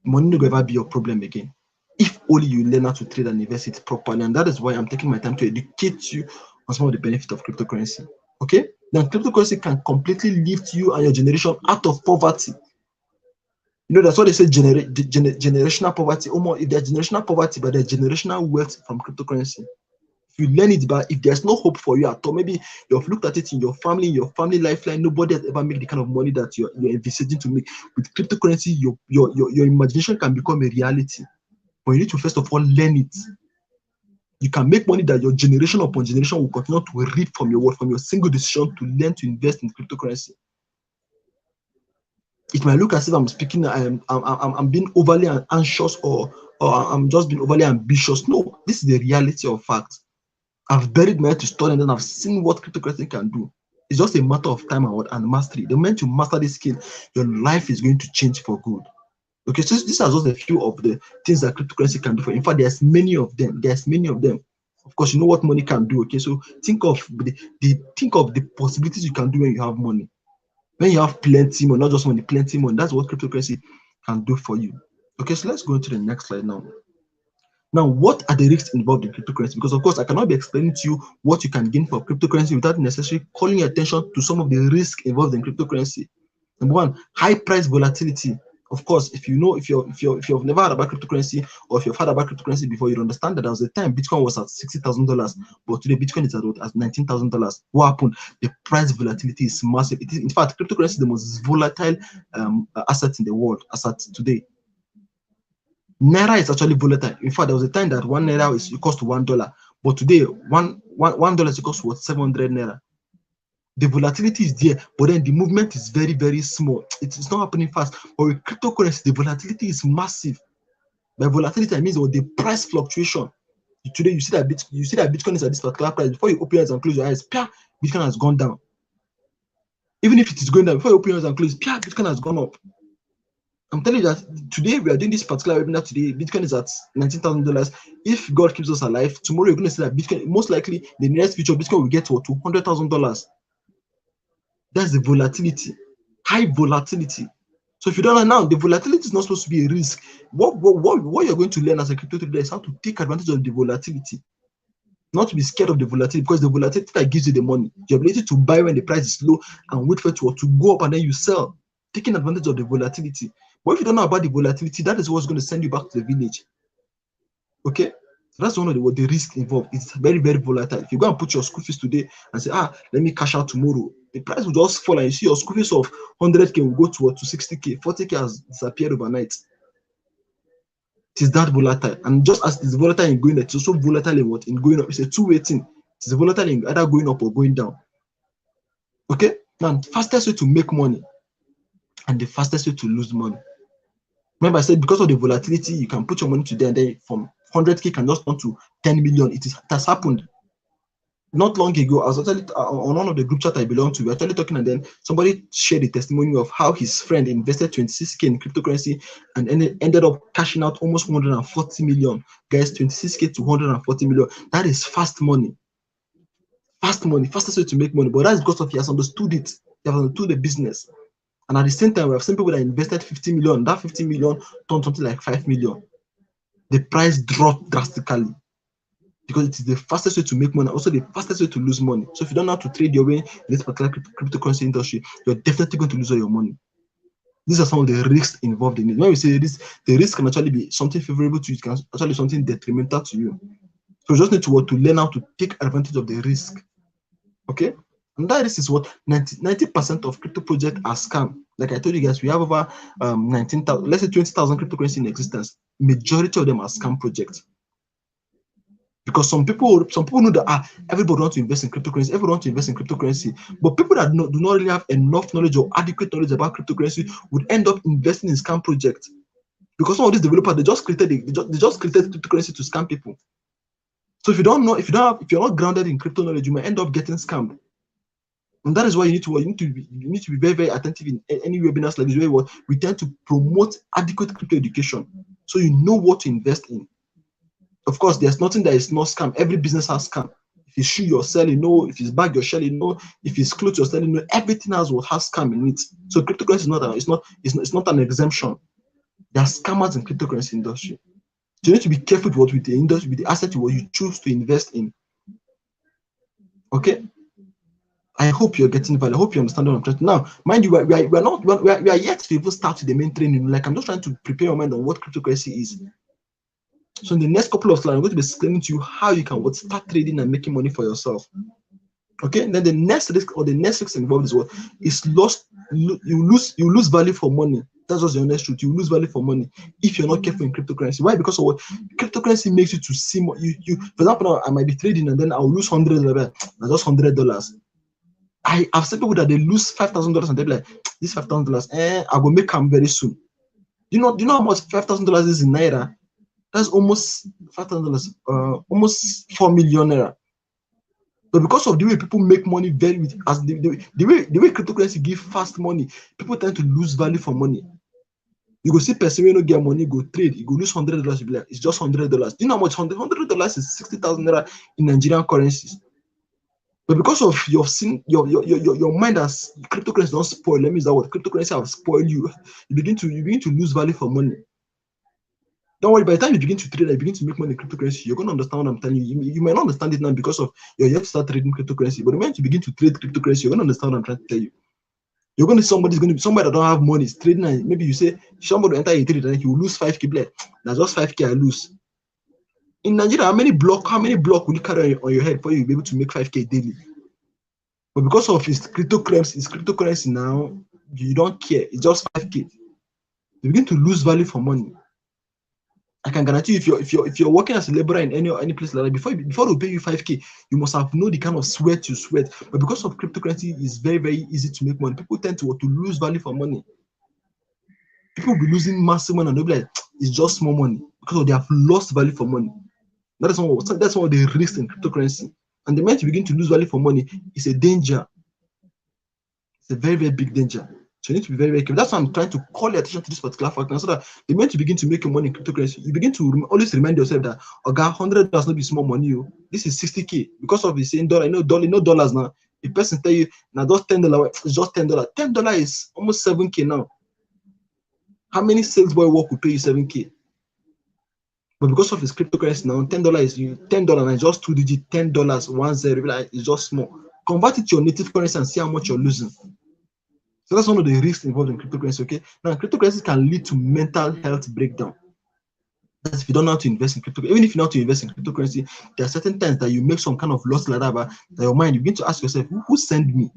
Money will never be your problem again, if only you learn how to trade and invest it properly. And that is why I'm taking my time to educate you on some of the benefits of cryptocurrency. Okay? Then cryptocurrency can completely lift you and your generation out of poverty. You know, that's what they say, generational poverty. If there's generational poverty, but there's generational wealth from cryptocurrency. If you learn it, but if there's no hope for you at all, maybe you've looked at it in your family lifeline, nobody has ever made the kind of money that you're envisaging to make. With cryptocurrency, your imagination can become a reality. But you need to first of all learn it. You can make money that your generation upon generation will continue to reap from your work, from your single decision to learn to invest in cryptocurrency. It might look as if I'm speaking, I'm being overly anxious or I'm just being overly ambitious. No, this is the reality of fact. I've buried my head to study and then I've seen what cryptocurrency can do. It's just a matter of time and mastery. The moment you master this skill, your life is going to change for good. Okay, so these are just a few of the things that cryptocurrency can do for you. In fact, there's many of them. Of course, you know what money can do. Okay, so think of the possibilities you can do when you have money. When you have plenty money, not just money, plenty money. That's what cryptocurrency can do for you. Okay, so let's go into the next slide now. Now, what are the risks involved in cryptocurrency? Because of course, I cannot be explaining to you what you can gain from cryptocurrency without necessarily calling your attention to some of the risks involved in cryptocurrency. Number one, high price volatility. Of course, if you've never heard about cryptocurrency, or if you've heard about cryptocurrency before, you'd understand that there was a time Bitcoin was at $60,000, but today Bitcoin is at $19,000. What happened? The price volatility is massive. It is, in fact, cryptocurrency is the most volatile asset in the world as at today. Naira is actually volatile. In fact, there was a time that one naira is equals to $1, but today $1 is equals to 700 naira. The volatility is there, but then the movement is very, very small. It's not happening fast. But with cryptocurrency, the volatility is massive. By volatility, I mean the price fluctuation. Today, you see that Bitcoin is at this particular price. Before you open your eyes and close your eyes, Bitcoin has gone down. Even if it is going down, before you open your eyes and close, Bitcoin has gone up. I'm telling you that today we are doing this particular webinar today. Bitcoin is at $19,000. If God keeps us alive, tomorrow you're going to see that Bitcoin, most likely, the nearest future, Bitcoin will get to $200,000. That's the volatility, high volatility. So if you don't know now, the volatility is not supposed to be a risk. What you're going to learn as a crypto trader is how to take advantage of the volatility, not to be scared of the volatility, because the volatility that gives you the money, your ability to buy when the price is low and wait for it to go up and then you sell, taking advantage of the volatility. But if you don't know about the volatility, that is what's going to send you back to the village. Okay, so that's one of the risk involved. It's very, very volatile. If you go and put your school fees today and say, let me cash out tomorrow, the price will just fall and you see your school fees of 100K will go to 60K, 40K has disappeared overnight. It is that volatile, and just as it's volatile in going up, it's also volatile in what? In going up. It's a two-way thing. It's volatile in either going up or going down. Okay, now fastest way to make money and the fastest way to lose money. Remember I said because of the volatility, you can put your money today and then from 100K can just turn to 10 million. It has happened. Not long ago, I was actually on one of the group chat I belong to, we were actually talking, and then somebody shared a testimony of how his friend invested 26K in cryptocurrency and ended up cashing out almost 140 million. Guys, 26K to 140 million. That is fast money. Fast money, fastest way to make money. But that's because of he has understood it. He has understood the business. And at the same time, we have seen people that invested 50 million. That 50 million turned something like 5 million. The price dropped drastically, because it is the fastest way to make money, also the fastest way to lose money. So if you don't know how to trade your way in this particular cryptocurrency industry, you're definitely going to lose all your money. These are some of the risks involved in it. When we say this, the risk can actually be something favorable to you, it can actually be something detrimental to you. So you just need to learn how to take advantage of the risk. Okay? And that risk is what 90% of crypto projects are scam. Like I told you guys, we have over 19,000, let's say 20,000 cryptocurrency in existence. Majority of them are scam projects. Because some people know that everybody wants to invest in cryptocurrency, everyone wants to invest in cryptocurrency, but people that do not really have enough knowledge or adequate knowledge about cryptocurrency would end up investing in scam projects. Because some of these developers, they just created cryptocurrency to scam people. So if you don't know, if you're not grounded in crypto knowledge, you might end up getting scammed. And that is why you need to be very, very attentive in any webinars like this, where we tend to promote adequate crypto education, so you know what to invest in. Of course, there's nothing that is not scam. Every business has scam. If it's shoe you're selling, no. If it's bag you're selling, no. If it's clothes you're selling, no. Everything has scam in it. So cryptocurrency is not an exemption. There are scammers in cryptocurrency industry. So you need to be careful with the industry, with the asset you choose to invest in. Okay. I hope you're getting value. I hope you understand what I'm trying to. Now, mind you, we are yet to even start with the main training. Like I'm just trying to prepare your mind on what cryptocurrency is. So in the next couple of slides, I'm going to be explaining to you how you can start trading and making money for yourself. Okay, and then the next risk involved is what is lost. You lose value for money. That's just the honest truth. You lose value for money if you're not careful in cryptocurrency. Why? Because of what? Cryptocurrency makes you to see more. For example, I might be trading and then I'll lose $100. That's just $100. I've seen people that they lose $5,000 and they're like, this $5,000, I will make them very soon. Do you know how much $5,000 is in Naira? That's almost $5,000, almost 4 million naira. But because of the way people make money the way cryptocurrency give fast money, people tend to lose value for money. You go see person when you get money, go trade, you go lose $100, you be like, it's just $100. Do you know how much $100 is 60,000 naira in Nigerian currencies? But because of your mind as cryptocurrency don't spoil, let me use that word, cryptocurrency have spoiled you. You begin to lose value for money. Don't worry, by the time you begin to trade, you begin to make money in cryptocurrency, you're going to understand what I'm telling you. You might not understand it now because of you're yet to start trading cryptocurrency, but the moment you begin to trade cryptocurrency, you're going to understand what I'm trying to tell you. You're going to somebody that don't have money is trading, and maybe you say somebody will enter a trade and he will lose 5K, like, that's just 5K I lose. In Nigeria, how many block will you carry on your head for you to be able to make 5K daily? But because of his cryptocurrency now, you don't care. It's just 5K. You begin to lose value for money. I can guarantee you, if you're working as a laborer in any place like that, before they pay you 5K, you must have known the kind of sweat you sweat. But because of cryptocurrency, it's very, very easy to make money. People tend to lose value for money. People will be losing massive money and they'll be like, it's just small money because they have lost value for money. That's one of the risks in cryptocurrency. And the moment you begin to lose value for money, it's a danger. It's a very, very big danger. So you need to be very, very careful. That's why I'm trying to call your attention to this particular factor, so that the moment you begin to make your money in cryptocurrency, you begin to always remind yourself that $100 not be small money. This is 60K because of the same dollar. Dollars now. The person tell you now just $10, it's just $10. $10 is almost 7K now. How many sales boy work will pay you 7K? But because of his cryptocurrency now, $10 is $10 and just 2 digits, $10, 10 is just small. Convert it to your native currency and see how much you're losing. So that's one of the risks involved in cryptocurrency. Okay, now cryptocurrency can lead to mental health breakdown. That's if you don't know how to invest in cryptocurrency. Even if you know how to invest in cryptocurrency, there are certain times that you make some kind of loss like that, but your mind, you begin to ask yourself, who sent me?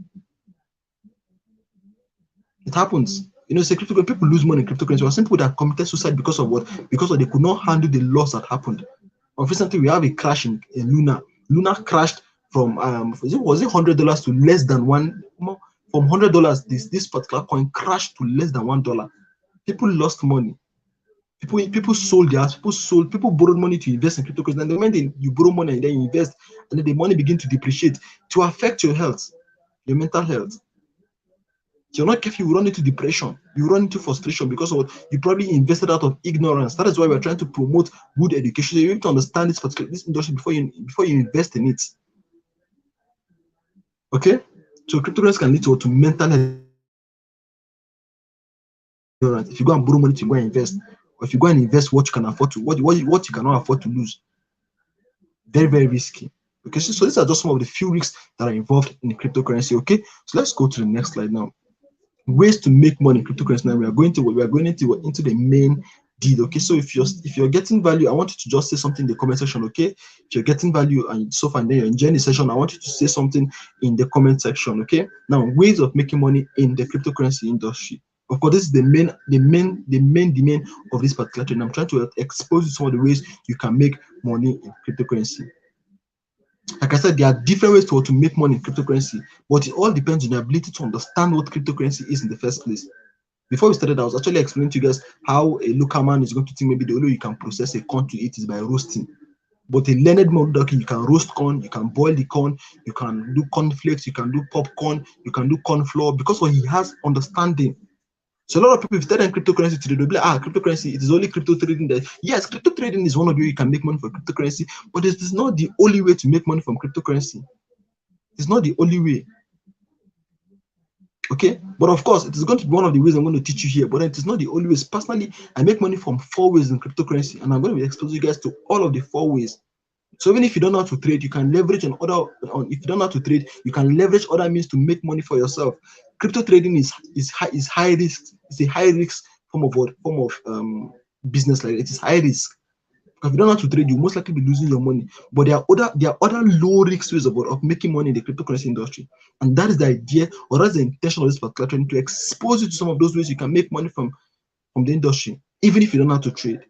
It happens. Say cryptocurrency, people lose money in cryptocurrency. Or some people that committed suicide because of what? Because they could not handle the loss that happened. Recently, we have a crash in Luna. Luna crashed from was it $100 to less than one. From $100, this particular coin crashed to less than $1. People lost money. People sold their house. People borrowed money to invest in cryptocurrency. And the moment you borrow money and then you invest, and then the money begins to depreciate to affect your health, your mental health. If you're not careful, you run into depression, you run into frustration because of you probably invested out of ignorance. That is why we're trying to promote good education. So you need to understand this industry before you invest in it. Okay, so cryptocurrency can lead to mental health. If you go and borrow money to go and invest, or if you go and invest what you can afford to, what you cannot afford to lose, very, very risky. Okay, so these are just some of the few risks that are involved in the cryptocurrency. Okay, so let's go to the next slide now. Ways to make money in cryptocurrency. Now we are going into the main deal. Okay, so if you're getting value, I want you to just say something in the comment section. Okay, if you're getting value and so far and then you're enjoying the session, I want you to say something in the comment section. Okay, now ways of making money in the cryptocurrency industry. Of course, this is the main of this particular trend. I'm trying to expose you some of the ways you can make money in cryptocurrency. Like I said, there are different ways to make money in cryptocurrency, but it all depends on your ability to understand what cryptocurrency is in the first place. Before we started, I was actually explaining to you guys how a local man is going to think maybe the only way you can process a corn to eat is by roasting. But a learned man, you can roast corn, you can boil the corn, you can do cornflakes, you can do popcorn, you can do corn flour, because he has understanding. So a lot of people, if you tell them cryptocurrency today, they'll be like, cryptocurrency, it is only crypto trading. Yes, crypto trading is one of the ways you can make money from cryptocurrency, but it is not the only way to make money from cryptocurrency. It's not the only way. Okay, but of course, it is going to be one of the ways I'm going to teach you here, but it is not the only ways. Personally, I make money from 4 ways in cryptocurrency, and I'm going to be exposing you guys to all of the 4 ways. So even if you don't know how to trade, you can leverage if you don't know how to trade, you can leverage other means to make money for yourself. Crypto trading is high risk. It's a high risk form of business. Like it is high risk. Because if you don't know how to trade, you most likely be losing your money. But there are other low risk ways of making money in the cryptocurrency industry, and that is the idea, or that's the intention of this particular training, to expose you to some of those ways you can make money from the industry, even if you don't know how to trade.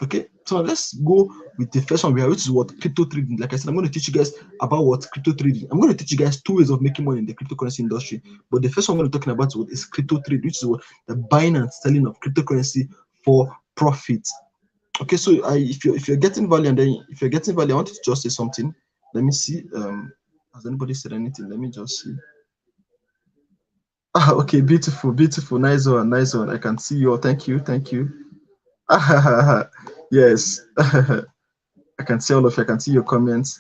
Okay, so let's go with the first one we have, which is what crypto trading. Like I said, I'm going to teach you guys about what crypto trading. I'm going to teach you guys 2 ways of making money in the cryptocurrency industry. But the first one I'm going to be talking about is crypto trade, which is what the buying and selling of cryptocurrency for profit. Okay, so if you're getting value, and then if you're getting value, I want you to just say something. Let me see. Has anybody said anything? Let me just see. Okay, beautiful, nice one. I can see you all. Thank you. Yes. I can see all of you. I can see your comments.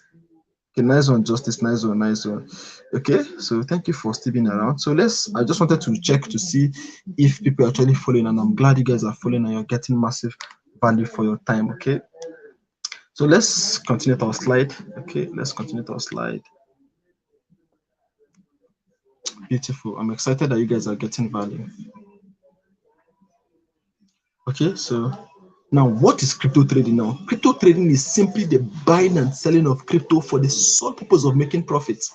Okay, nice one, Justice. Nice one. Okay, so thank you for still being around. So I just wanted to check to see if people are actually following, and I'm glad you guys are following and you're getting massive value for your time. Okay, so let's continue to our slide. Okay, let's continue to our slide. Beautiful. I'm excited that you guys are getting value. Okay, so now what is crypto trading now? Crypto trading is simply the buying and selling of crypto for the sole purpose of making profits.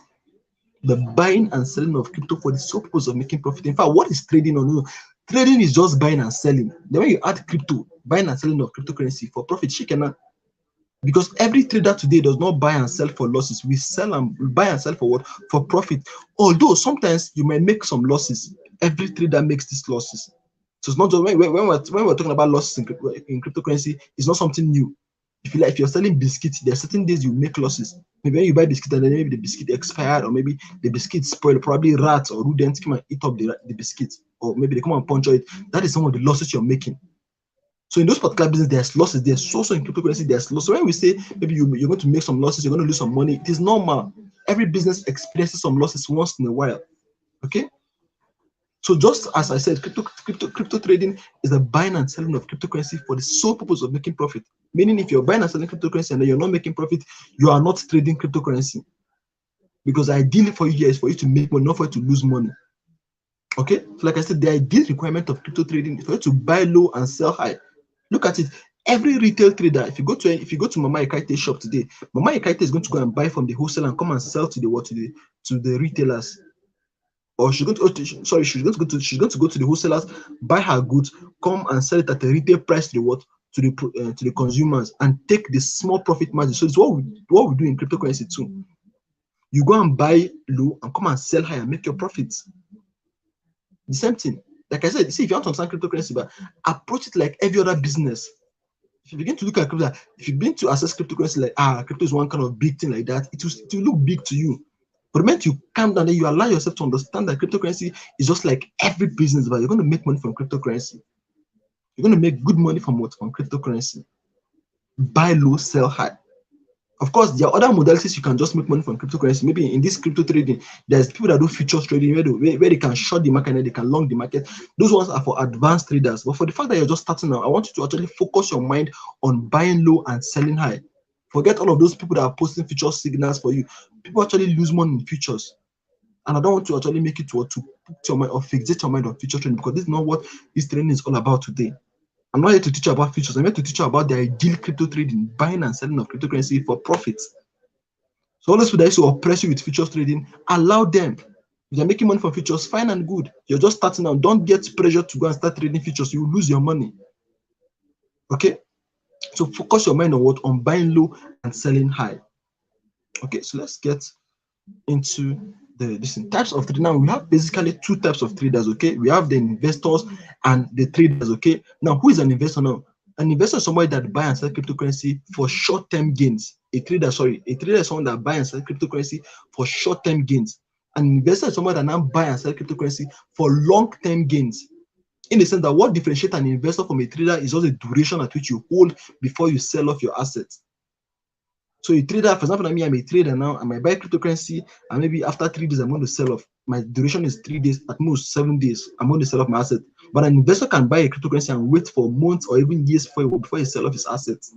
The buying and selling of crypto for the sole purpose of making profit. In fact, what is trading on? Trading is just buying and selling. Then when you add crypto, buying and selling of cryptocurrency for profit, she cannot. Because every trader today does not buy and sell for losses. We sell and buy and sell for what? For profit. Although sometimes you might make some losses. Every trader makes these losses. So it's not just when we're talking about losses in cryptocurrency, it's not something new. If you're selling biscuits, there are certain days you make losses. Maybe when you buy biscuit and then maybe the biscuit expired, or maybe the biscuit spoiled, probably rats or rodents come and eat up the biscuit, or maybe they come and puncture it. That is some of the losses you're making. So in those particular business, there's losses. There's also in cryptocurrency, there's losses. So when we say maybe you're going to make some losses, you're going to lose some money, it is normal. Every business experiences some losses once in a while. Okay. So just as I said, crypto trading is the buying and selling of cryptocurrency for the sole purpose of making profit. Meaning, if you're buying and selling cryptocurrency and then you're not making profit, you are not trading cryptocurrency. Because ideally for you is for you to make money, not for you to lose money. Okay, so like I said, the ideal requirement of crypto trading is for you to buy low and sell high. Look at it. Every retail trader, if you go to Mama Ekaite's shop today, Mama Ekaite is going to go and buy from the wholesaler and come and sell to the retailers. Or she's going to go to the wholesalers, buy her goods, come and sell it at a retail price to the consumers, and take the small profit margin. So it's what we do in cryptocurrency too. You go and buy low and come and sell high and make your profits. The same thing. Like I said, see, if you want to understand cryptocurrency, but approach it like every other business. If you begin to look at crypto, if you begin to assess cryptocurrency like crypto is one kind of big thing like that, it will look big to you. But the moment you calm down, then you allow yourself to understand that cryptocurrency is just like every business, but you're going to make money from cryptocurrency. You're going to make good money from what? From cryptocurrency. Buy low, sell high. Of course, there are other modalities you can just make money from cryptocurrency. Maybe in this crypto trading, there's people that do futures trading where they can short the market and they can long the market. Those ones are for advanced traders. But for the fact that you're just starting now, I want you to actually focus your mind on buying low and selling high. Forget all of those people that are posting future signals for you. People actually lose money in futures. And I don't want to actually make it to put your mind or fixate your mind on future trading, because this is not what this training is all about today. I'm not here to teach you about futures. I'm here to teach you about the ideal crypto trading, buying and selling of cryptocurrency for profits. So all those people that used to oppress you with futures trading, allow them. If they're making money from futures, fine and good. You're just starting out. Don't get pressure to go and start trading futures. You will lose your money. Okay? So focus your mind on what? On buying low and selling high. Okay, so let's get into the types of trading. Now we have basically two types of traders. Okay, we have the investors and the traders. Okay, now who is an investor now? An investor is somebody that buy and sell cryptocurrency for short-term gains. A trader is someone that buy and sell cryptocurrency for short-term gains. An investor is someone that now buy and sell cryptocurrency for long-term gains. In the sense that what differentiates an investor from a trader is just the duration at which you hold before you sell off your assets. So a trader, for example, I'm a trader now, I might buy cryptocurrency, and maybe after 3 days, I'm going to sell off. My duration is 3 days, at most 7 days, I'm going to sell off my asset. But an investor can buy a cryptocurrency and wait for months or even years before he sell off his assets.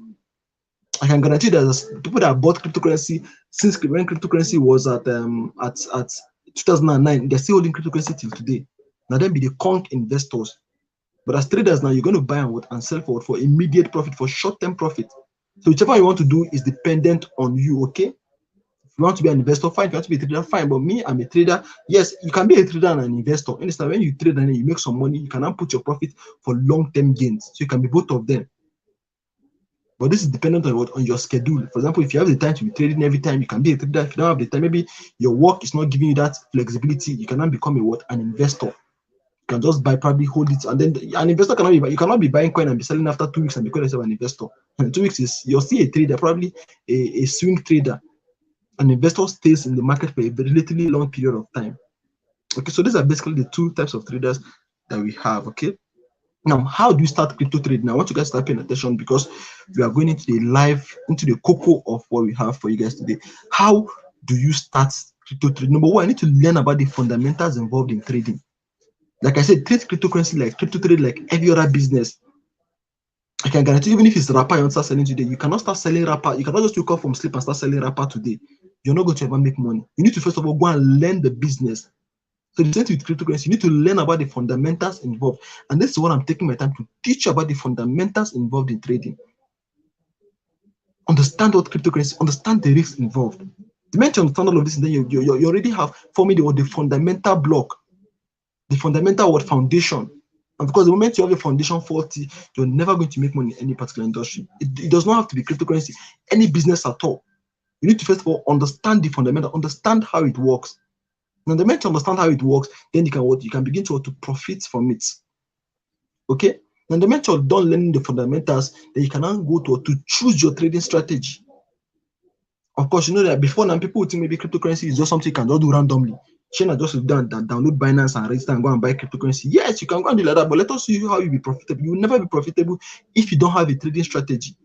I can guarantee that there's people that bought cryptocurrency since when cryptocurrency was at 2009, they're still holding cryptocurrency till today. Now then be the conk investors. But as traders now, you're going to buy and sell for immediate profit, for short-term profit. So whichever you want to do is dependent on you, okay? If you want to be an investor, fine. If you want to be a trader, fine. But me, I'm a trader. Yes, you can be a trader and an investor. Understand? When you trade and you make some money, you can now put your profit for long-term gains. So you can be both of them. But this is dependent on what? On your schedule. For example, if you have the time to be trading every time, you can be a trader. If you don't have the time, maybe your work is not giving you that flexibility, you can now become an investor. You can just buy, probably hold it, and then an investor you cannot be buying coin and be selling after 2 weeks and be called yourself an investor. And 2 weeks is you're still a trader, probably a swing trader. An investor stays in the market for a relatively long period of time. Okay, so these are basically the two types of traders that we have. Okay, now how do you start crypto trading? I want you guys to start paying attention, because we are going into the cocoa of what we have for you guys today. How do you start crypto trading? Number one, I need to learn about the fundamentals involved in trading. Like I said, trade cryptocurrency like crypto trade like every other business. I can guarantee, even if it's wrapper you want to start selling today, you cannot start selling wrapper. You cannot just wake up from sleep and start selling wrapper today. You're not going to ever make money. You need to first of all go and learn the business. So the same with cryptocurrency, you need to learn about the fundamentals involved. And this is what I'm taking my time to teach you about, the fundamentals involved in trading. Understand what cryptocurrency, understand the risks involved. The moment you understand all of this, then you already have forming the fundamental block. The fundamental foundation. And because the moment you have a foundation faulty, you're never going to make money in any particular industry. It does not have to be cryptocurrency, any business at all. You need to first of all understand the fundamental, understand how it works. Now, the moment you understand how it works, then you can begin to profit from it. Okay. Now, the moment you're done learning the fundamentals, then you can now go to choose your trading strategy. Of course, you know that before now, people would think maybe cryptocurrency is just something you can just do randomly. Shana just download Binance and register and go and buy cryptocurrency. Yes, you can go and do like that, but let us see how you be profitable. You will never be profitable if you don't have a trading strategy.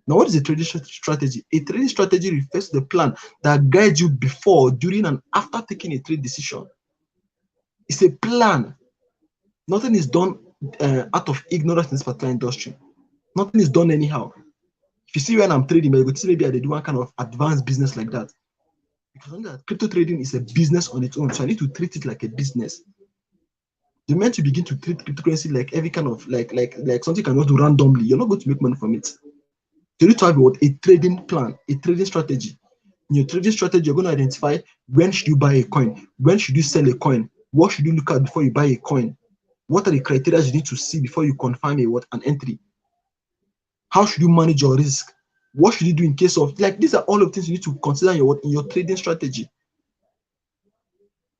Now, what is a trading strategy? A trading strategy refers to the plan that guides you before, during, and after taking a trade decision. It's a plan. Nothing is done out of ignorance in this particular industry. Nothing is done anyhow. If you see when I'm trading, maybe I do one kind of advanced business like that. Because that crypto trading is a business on its own, so I need to treat it like a business. The moment you begin to treat cryptocurrency like every kind of like something you cannot do randomly, you're not going to make money from it. You need to have a trading plan, a trading strategy. In your trading strategy, you're going to identify when should you buy a coin, when should you sell a coin, what should you look at before you buy a coin, what are the criteria you need to see before you confirm an entry, how should you manage your risk, what should you do in case of, like, these are all of things you need to consider in your trading strategy.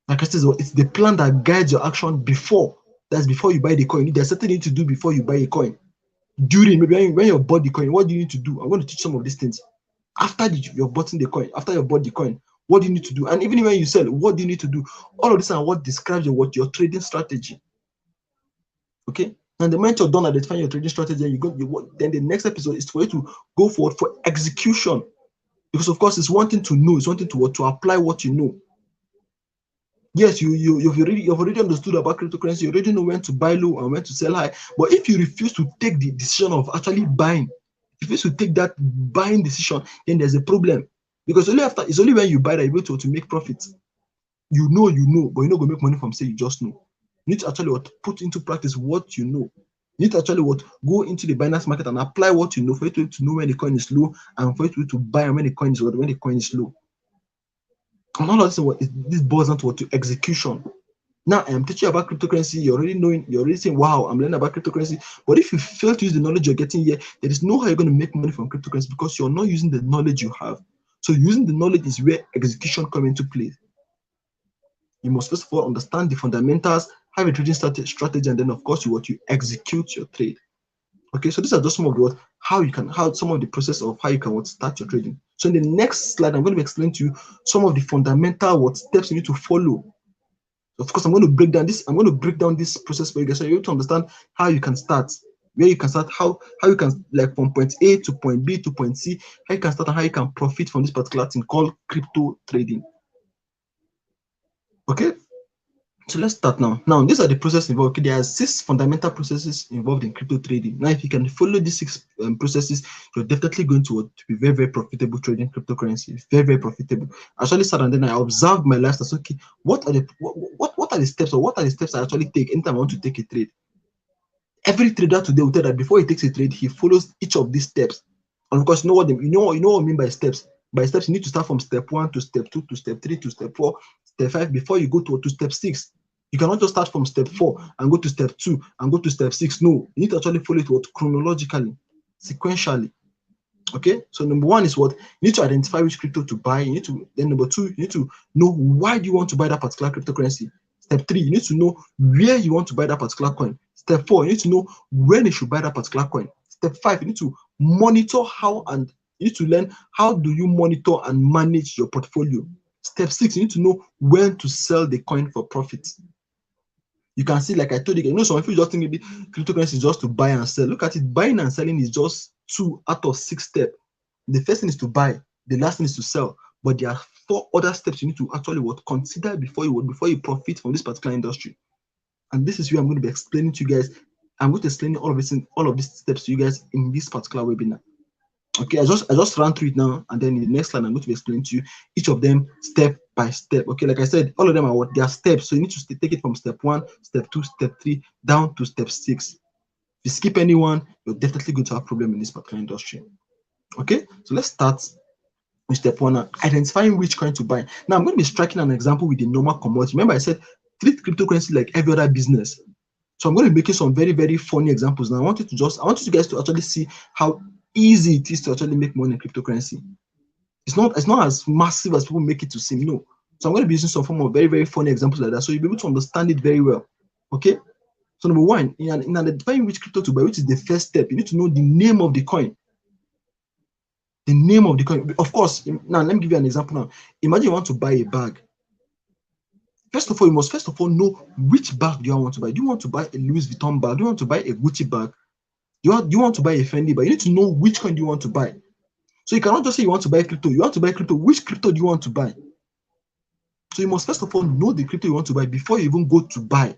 Like I said, it's the plan that guides your action before. That's before you buy the coin. There's something you need to do before you buy a coin. During, maybe when you bought the coin, what do you need to do? I'm going to teach some of these things. After you've bought the coin, after you bought the coin, what do you need to do? And even when you sell, what do you need to do? All of this are what describes your trading strategy. Okay? And the moment you're done identifying your trading strategy, then the next episode is for you to go forward for execution. Because of course, it's one thing to know, it's one thing to apply what you know. Yes, you've already understood about cryptocurrency, you already know when to buy low and when to sell high. But if you refuse to take the decision of actually buying, if you refuse to take that buying decision, then there's a problem. Because it's only when you buy that you're able to make profits. You know, but you're not going to make money from saying you just know. You need to actually put into practice what you know. You need to actually go into the Binance market and apply what you know for you to know when the coin is low and for you to buy when the coin is low. And all of this boils down to execution. Now I am teaching you about cryptocurrency. You're already saying, wow, I'm learning about cryptocurrency. But if you fail to use the knowledge you're getting here, there is no how you're going to make money from cryptocurrency because you're not using the knowledge you have. So using the knowledge is where execution comes into play. You must first of all understand the fundamentals, have a trading strategy, and then of course you execute your trade. Okay, so these are just some of some of the process of how you can start your trading. So in the next slide, I'm going to be explaining to you some of the fundamental steps you need to follow. Of course, I'm going to break down this process for you guys so you're able to understand how you can start, where you can start, how you can, like, from point A to point B to point C, how you can start and how you can profit from this particular thing called crypto trading. Okay, so let's start now. Now, these are the processes involved. Okay, there are 6 fundamental processes involved in crypto trading. Now, if you can follow these 6 processes, you're definitely going to be very, very profitable trading cryptocurrency. Very, very profitable. I actually sat and then I observed my lifestyle. So, okay, what are the steps, or what are the steps I actually take anytime I want to take a trade? Every trader today will tell that before he takes a trade, he follows each of these steps. And of course, you know what I mean by steps. By steps, you need to start from step 1 to step 2 to step 3 to step 4, step 5 before you go to step 6. You cannot just start from step 4 and go to step 2 and go to step 6. No, you need to actually follow it chronologically, sequentially. Okay, so number 1 is you need to identify which crypto to buy. Then number 2, you need to know why do you want to buy that particular cryptocurrency. Step 3, you need to know where you want to buy that particular coin. Step 4, you need to know when you should buy that particular coin. Step 5, you need to monitor you need to learn how do you monitor and manage your portfolio. Step 6, you need to know when to sell the coin for profit. You can see, like I told you, some people just think maybe cryptocurrency is just to buy and sell. Look at it, buying and selling is just 2 out of 6 steps. The first thing is to buy, the last thing is to sell. But there are 4 other steps you need to actually consider before you profit from this particular industry. And this is where I'm going to be explaining to you guys. I'm going to explain all of these steps to you guys in this particular webinar. Okay, I just ran through it now, and then in the next slide I'm going to be explaining to you each of them step by step. Okay, like I said, all of them are they are steps, so you need to take it from step 1, step 2, step 3 down to step 6. If you skip any one, you're definitely going to have a problem in this particular industry. Okay, so let's start with step 1 now, identifying which coin to buy. Now I'm going to be striking an example with the normal commodity. Remember I said treat cryptocurrency like every other business. So I'm going to be making some very, very funny examples now. I want you guys to actually see how easy it is to actually make money in cryptocurrency. It's not as massive as people make it to seem. No. So I'm going to be using some form of very, very funny examples like that, so you'll be able to understand it very well. Okay. So number one, in identifying which crypto to buy, which is the first step, you need to know the name of the coin. The name of the coin. Of course, now let me give you an example now. Imagine you want to buy a bag. First of all, you must know which bag do you want to buy. Do you want to buy a Louis Vuitton bag? Do you want to buy a Gucci bag? Do you want to buy a Fendi bag? You need to know which coin do you want to buy. So you cannot just say you want to buy crypto. You want to buy crypto. Which crypto do you want to buy? So you must first of all know the crypto you want to buy before you even go to buy.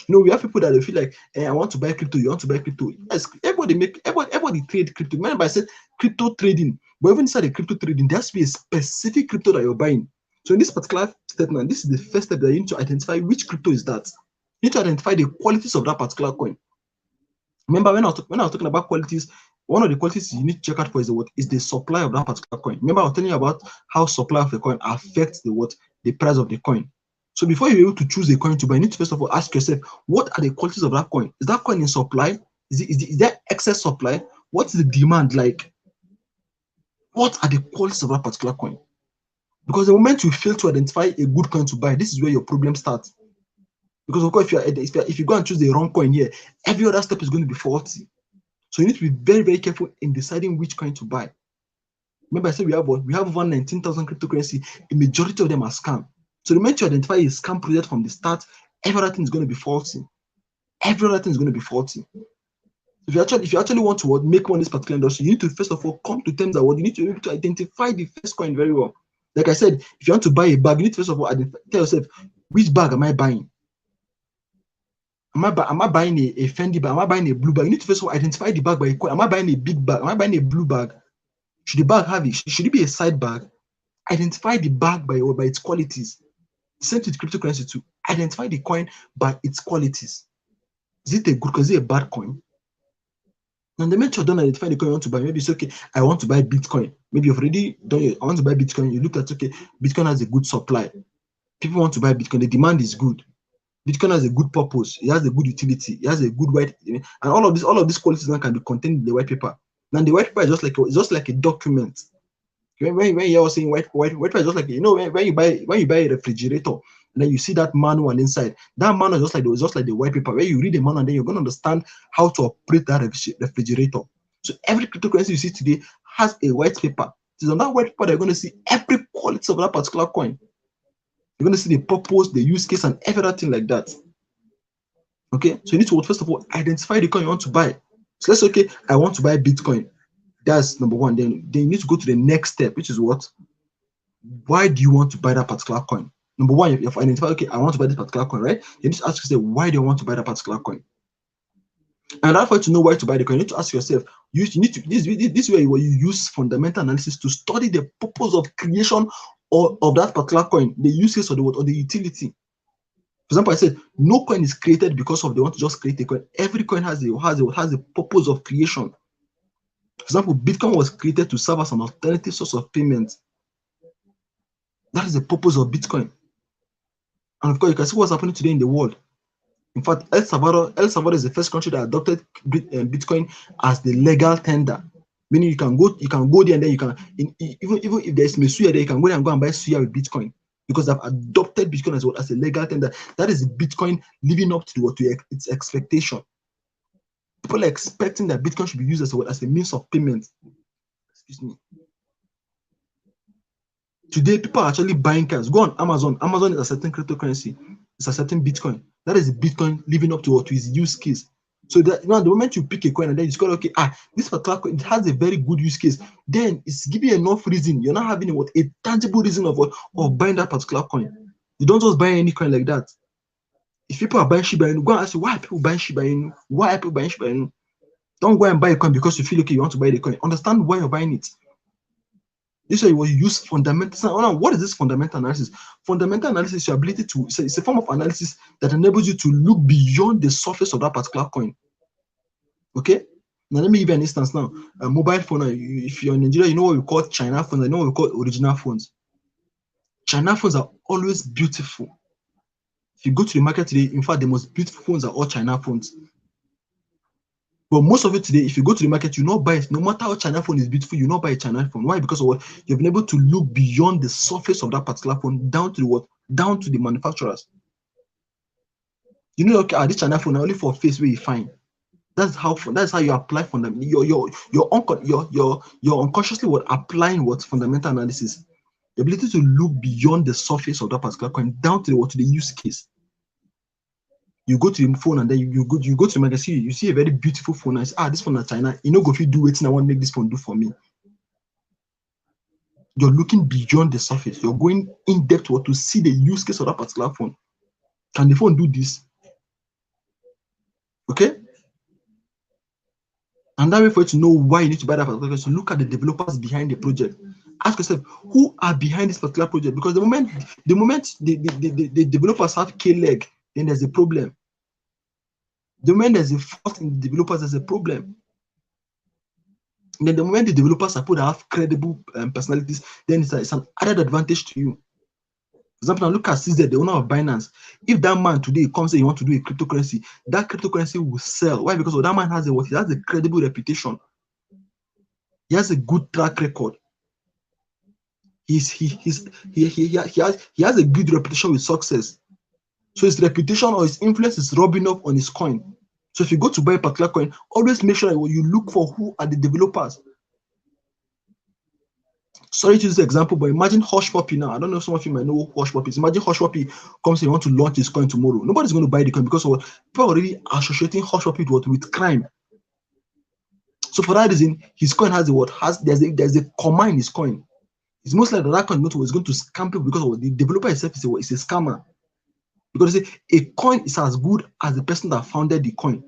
You know, we have people that they feel like, I want to buy crypto. You want to buy crypto? Yes, everybody trade crypto. Remember, I said crypto trading. But even inside the crypto trading, there has to be a specific crypto that you're buying. So in this particular statement, this is the first step that you need to identify which crypto is that. You need to identify the qualities of that particular coin. Remember, when I was talking about qualities, one of the qualities you need to check out for is the supply of that particular coin. Remember, I was telling you about how supply of a coin affects the price of the coin. So before you're able to choose a coin to buy, you need to first of all ask yourself, what are the qualities of that coin? Is that coin in supply? Is there excess supply? What's the demand like? What are the qualities of that particular coin? Because the moment you fail to identify a good coin to buy, this is where your problem starts. Because of course, if you go and choose the wrong coin here, every other step is going to be faulty. So you need to be very, very careful in deciding which coin to buy. Remember, I said we have over 19,000 cryptocurrency. A majority of them are scam. So the moment you identify a scam project from the start, everything is going to be faulty. Everything is going to be faulty. If you actually want to make money in this particular industry, you need to first of all come to terms that you need to be able to identify the first coin very well. Like I said, if you want to buy a bag, you need to first of all tell yourself, which bag am I buying? Am I buying a Fendi bag? Am I buying a blue bag? You need to first of all identify the bag by a coin. Am I buying a big bag? Am I buying a blue bag? Should the bag have it? Should it be a side bag? Identify the bag by its qualities. Same with cryptocurrency too. Identify the coin by its qualities. Is it a good coin? Is it a bad coin? And the moment you're done identifying the coin you want to buy, maybe it's okay, I want to buy Bitcoin. Maybe you've already done it. I want to buy Bitcoin. You look at, okay, Bitcoin has a good supply. People want to buy Bitcoin. The demand is good. Bitcoin has a good purpose. It has a good utility. It has a good white, and all of these qualities now can be contained in the white paper. Now the white paper is just like a document. When you're saying white paper is just like, when you buy a refrigerator, and then you see that manual inside. That manual is just like the white paper. Where you read the manual, and then you're going to understand how to operate that refrigerator. So every cryptocurrency you see today has a white paper. It is on that white paper that you're going to see every quality of that particular coin. You're going to see the purpose, the use case, and everything like that. Okay, so you need to first of all identify the coin you want to buy. So let's say, okay, I want to buy Bitcoin. That's number one. Then you need to go to the next step, which is what? Why do you want to buy that particular coin? Number one, you have identified, okay, I want to buy this particular coin, right? You need to ask yourself, why do you want to buy that particular coin? And after to know why to buy the coin, you need to ask yourself, this is where you use fundamental analysis to study the purpose of creation of that particular coin, the use case or the utility. For example, I said no coin is created because they want to just create a coin. Every coin has a purpose of creation. For example, Bitcoin was created to serve as an alternative source of payment. That is the purpose of Bitcoin. And of course, you can see what's happening today in the world. In fact, El Salvador is the first country that adopted Bitcoin as the legal tender. Meaning you can go there and then you can, even if there's suya there, you can go there and buy suya with Bitcoin, because they've adopted Bitcoin as a legal tender. That is Bitcoin living up to its expectation. People are expecting that Bitcoin should be used as a means of payment. Excuse me. Today, people are actually buying cars. Go on Amazon. Amazon is accepting cryptocurrency. It's accepting Bitcoin. That is Bitcoin living up to its use case. So that the moment you pick a coin and then you discover, okay, this particular coin, it has a very good use case, then it's giving you enough reason. You're not having a tangible reason of buying that particular coin. You don't just buy any coin like that. If people are buying Shiba Inu, go and ask you, why are people buying Shiba Inu? Why are people buying Shiba Inu? Don't go and buy a coin because you feel okay, you want to buy the coin. Understand why you're buying it. This way you use fundamental. Now, what is this fundamental analysis? Fundamental analysis is your ability to, it's a form of analysis that enables you to look beyond the surface of that particular coin. Okay? Now, let me give you an instance now. A mobile phone, if you're in Nigeria, you know what we call China phones, you know what we call original phones. China phones are always beautiful. If you go to the market today, in fact, the most beautiful phones are all China phones. But most of it today, if you go to the market, you not buy it. No matter how China phone is beautiful, you not buy a China phone. Why? Because of what? You've been able to look beyond the surface of that particular phone down to the manufacturers. You know, okay, this China phone only for face where you find. That's how you apply fundamental. You're unconsciously applying what fundamental analysis. The ability to look beyond the surface of that particular coin down to the use case. You go to the phone and then you go to the magazine, you see a very beautiful phone and say, this phone is China. You know, go if you do it, I want to make this phone do for me. You're looking beyond the surface. You're going in depth to see the use case of that particular phone. Can the phone do this? Okay. And that way, for you to know why you need to buy that particular phone, so look at the developers behind the project. Ask yourself, who are behind this particular project? Because the moment the developers have K-leg, then there's a problem. The moment there's a fault in the developers, there's a problem. And then the moment the developers are put to have credible personalities, then it's an added advantage to you. For example, now look at CZ, the owner of Binance. If that man today comes and you want to do a cryptocurrency, that cryptocurrency will sell. Why? Because that man has he has a credible reputation. He has a good track record. He has a good reputation with success. So his reputation or his influence is rubbing off on his coin. So if you go to buy a particular coin, always make sure that you look for who are the developers. Sorry to use the example, but imagine Hushpuppi now. I don't know if some of you might know who Hushpuppi is. Imagine Hushpuppi comes and wants to launch his coin tomorrow. Nobody's going to buy the coin because people are already associating Hushpuppi with crime. So for that reason, his coin has there's a comma in his coin. It's most likely that coin is going to scam people because the developer itself is a scammer. Because a coin is as good as the person that founded the coin.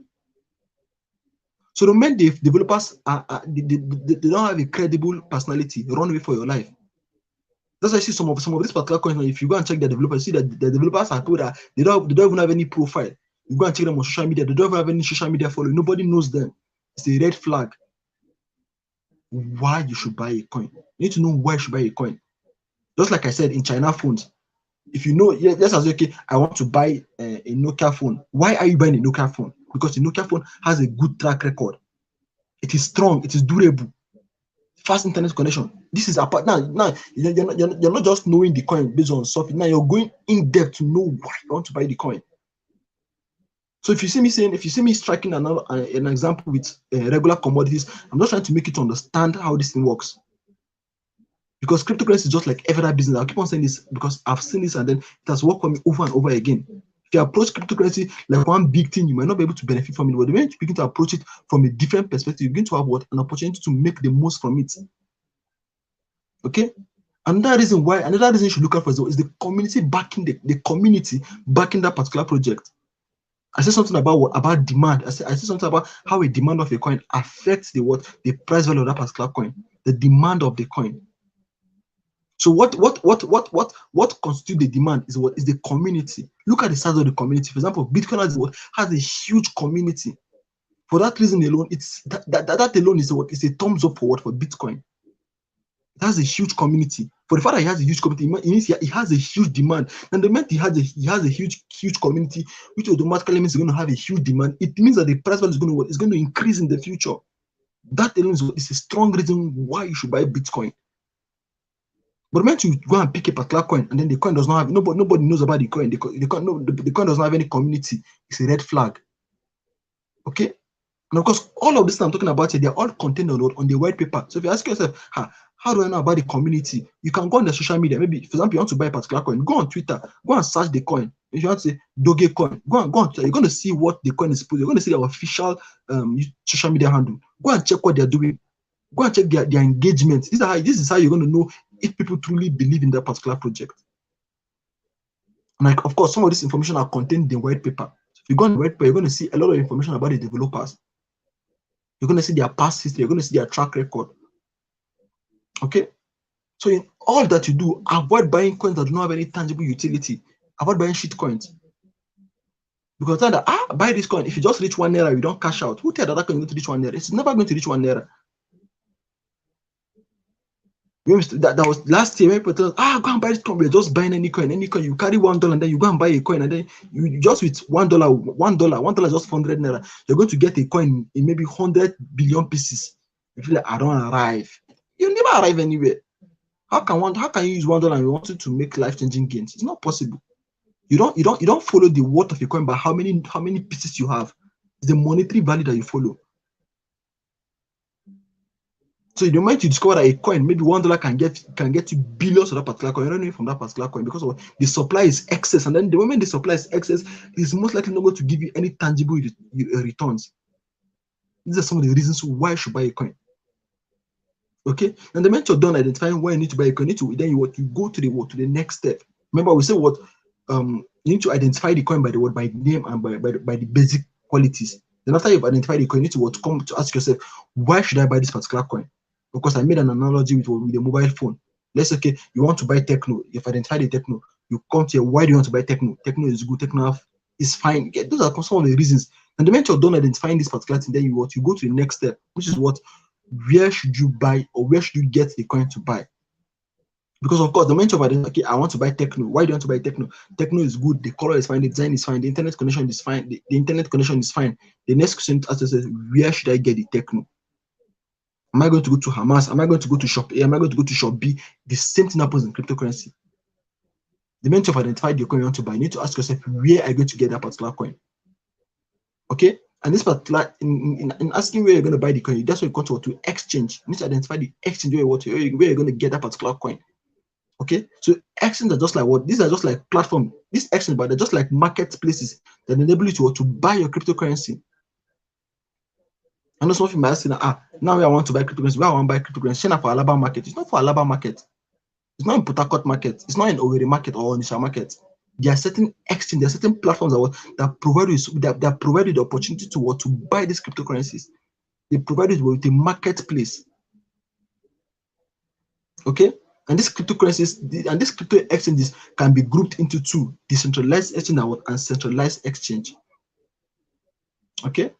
So the moment the developers they don't have a credible personality, run away for your life. That's why I see some of these particular coins. If you go and check the developers, you see that the developers are people that they don't even have any profile. You go and check them on social media, they don't even have any social media following. Nobody knows them. It's a red flag. Why you should buy a coin? You need to know why you should buy a coin. Just like I said, in China phones, if you know, yes, as okay, I want to buy a Nokia phone. Why are you buying a Nokia phone? Because the Nokia phone has a good track record. It is strong. It is durable. Fast internet connection. This is apart now. You're not just knowing the coin based on surface. Now you're going in depth to know why you want to buy the coin. So if you see me striking an example with regular commodities, I'm just trying to make you to understand how this thing works. Because cryptocurrency is just like every other business. I'll keep on saying this because I've seen this and then it has worked for me over and over again. If you approach cryptocurrency like one big thing, you might not be able to benefit from it. But when you begin to approach it from a different perspective, you begin to have an opportunity to make the most from it. Okay? Another reason you should look out for is the community backing the community backing that particular project. I said something about demand. I said something about how a demand of a coin affects the price value of that particular coin, the demand of the coin. So what constitutes the demand is the community. Look at the size of the community. For example, Bitcoin has a huge community. For that reason alone, that alone is a thumbs up for Bitcoin. It has a huge community. For the fact that it has a huge community, it means it has a huge demand. And the moment he has a huge community, which automatically means it's going to have a huge demand. It means that the price value is going to increase in the future. That alone is a strong reason why you should buy Bitcoin. But when you go and pick a particular coin and then the coin does not have nobody knows about the coin. The coin does not have any community. It's a red flag. Okay. And of course, all of this I'm talking about here, they're all contained on the white paper. So if you ask yourself, how do I know about the community? You can go on the social media. Maybe, for example, you want to buy a particular coin. Go on Twitter. Go and search the coin. If you want to say Dogecoin, go on Twitter. You're going to see what the coin is put. You're going to see their official social media handle. Go and check what they're doing. Go and check their engagement. This is how you're going to know if people truly believe in that particular project. And like, of course, some of this information are contained in the white paper. So if you go on the white paper, you're going to see a lot of information about the developers. You're going to see their past history. You're going to see their track record. Okay? So in all that you do, avoid buying coins that do not have any tangible utility. Avoid buying shit coins. Because buy this coin. If you just reach 1 naira, you don't cash out. Who tell that coin is going to reach 1 naira? It's never going to reach 1 naira. That was last year when people told us, go and buy this coin. We're just buying any coin. You carry $1 and then you go and buy a coin, and then you just with $1 is just 400 naira. You're going to get a coin in maybe 100 billion pieces. You feel like I don't arrive. You never arrive anywhere. How can you use $1 and you want to make life-changing gains? It's not possible. You don't follow the worth of a coin by how many pieces you have. It's the monetary value that you follow. So the moment you discover that a coin, maybe $1 can get you billions of that particular coin, you're not from that particular coin because of the supply is excess. And then the moment the supply is excess, it's most likely not going to give you any tangible returns. These are some of the reasons why you should buy a coin. Okay, and the moment you're done identifying why you need to buy a coin, you go to the next step. Remember, we say what you need to identify the coin by name and by the basic qualities. Then after you've identified the coin, you need to come to ask yourself, why should I buy this particular coin? Because I made an analogy with the mobile phone. Let's say, okay, you want to buy Tecno. You've identified the Tecno. You come to why do you want to buy Tecno? Tecno is good. Tecno is fine. Those are some of the reasons. And the moment you're done identifying this particular thing, then you go to the next step, which is what, where should you buy or where should you get the coin to buy? Because of course, the moment you've identified, okay, I want to buy Tecno. Why do you want to buy Tecno? Tecno is good. The color is fine. The design is fine. The internet connection is fine. The internet connection is fine. The next question to ask yourself, where should I get the Tecno? Am I going to go to Hamas? Am I going to go to shop A? Am I going to go to shop B? The same thing happens in cryptocurrency. The moment you've identified your coin you want to buy, you need to ask yourself, where are you going to get that particular coin? Okay? And this particular, in asking where you're going to buy the coin, that's what you go to exchange. You need to identify the exchange where you're going to get that particular coin. Okay? So exchanges are just like what? These are just like platform. These exchanges, but they're just like marketplaces that enable you to buy your cryptocurrency. And also, if you might say, now I want to buy cryptocurrency, where I want to buy cryptocurrency, for Alaba market. It's not for Alaba market. It's not in Port Harcourt market. It's not in Owerri market or Onitsha market. There are certain exchanges, there are certain platforms that provide you the opportunity to buy these cryptocurrencies. They provide you with a marketplace. Okay? And these cryptocurrencies and these crypto exchanges can be grouped into two: decentralized exchange and centralized exchange. Okay?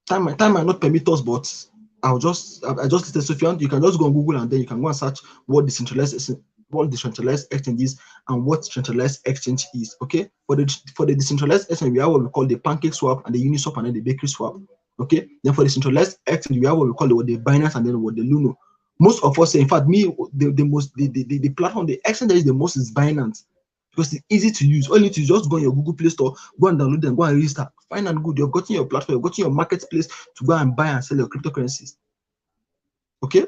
Time might not permit us, but I just listed. So if you can just go on Google and then you can go and search what decentralized exchange is and what centralized exchange is. Okay, for the decentralized exchange, we have what we call the Pancake Swap and the Uniswap and then the Bakery Swap. Okay, then for the centralized exchange, we have what we call the Binance and then what the Luno. Most of us say, in fact, the platform, the exchange that is the most is Binance. Because it's easy to use. All you need to just go on your Google Play Store, go and download them, go and register. Fine and good. You've gotten your platform, you've gotten your marketplace to go and buy and sell your cryptocurrencies. Okay?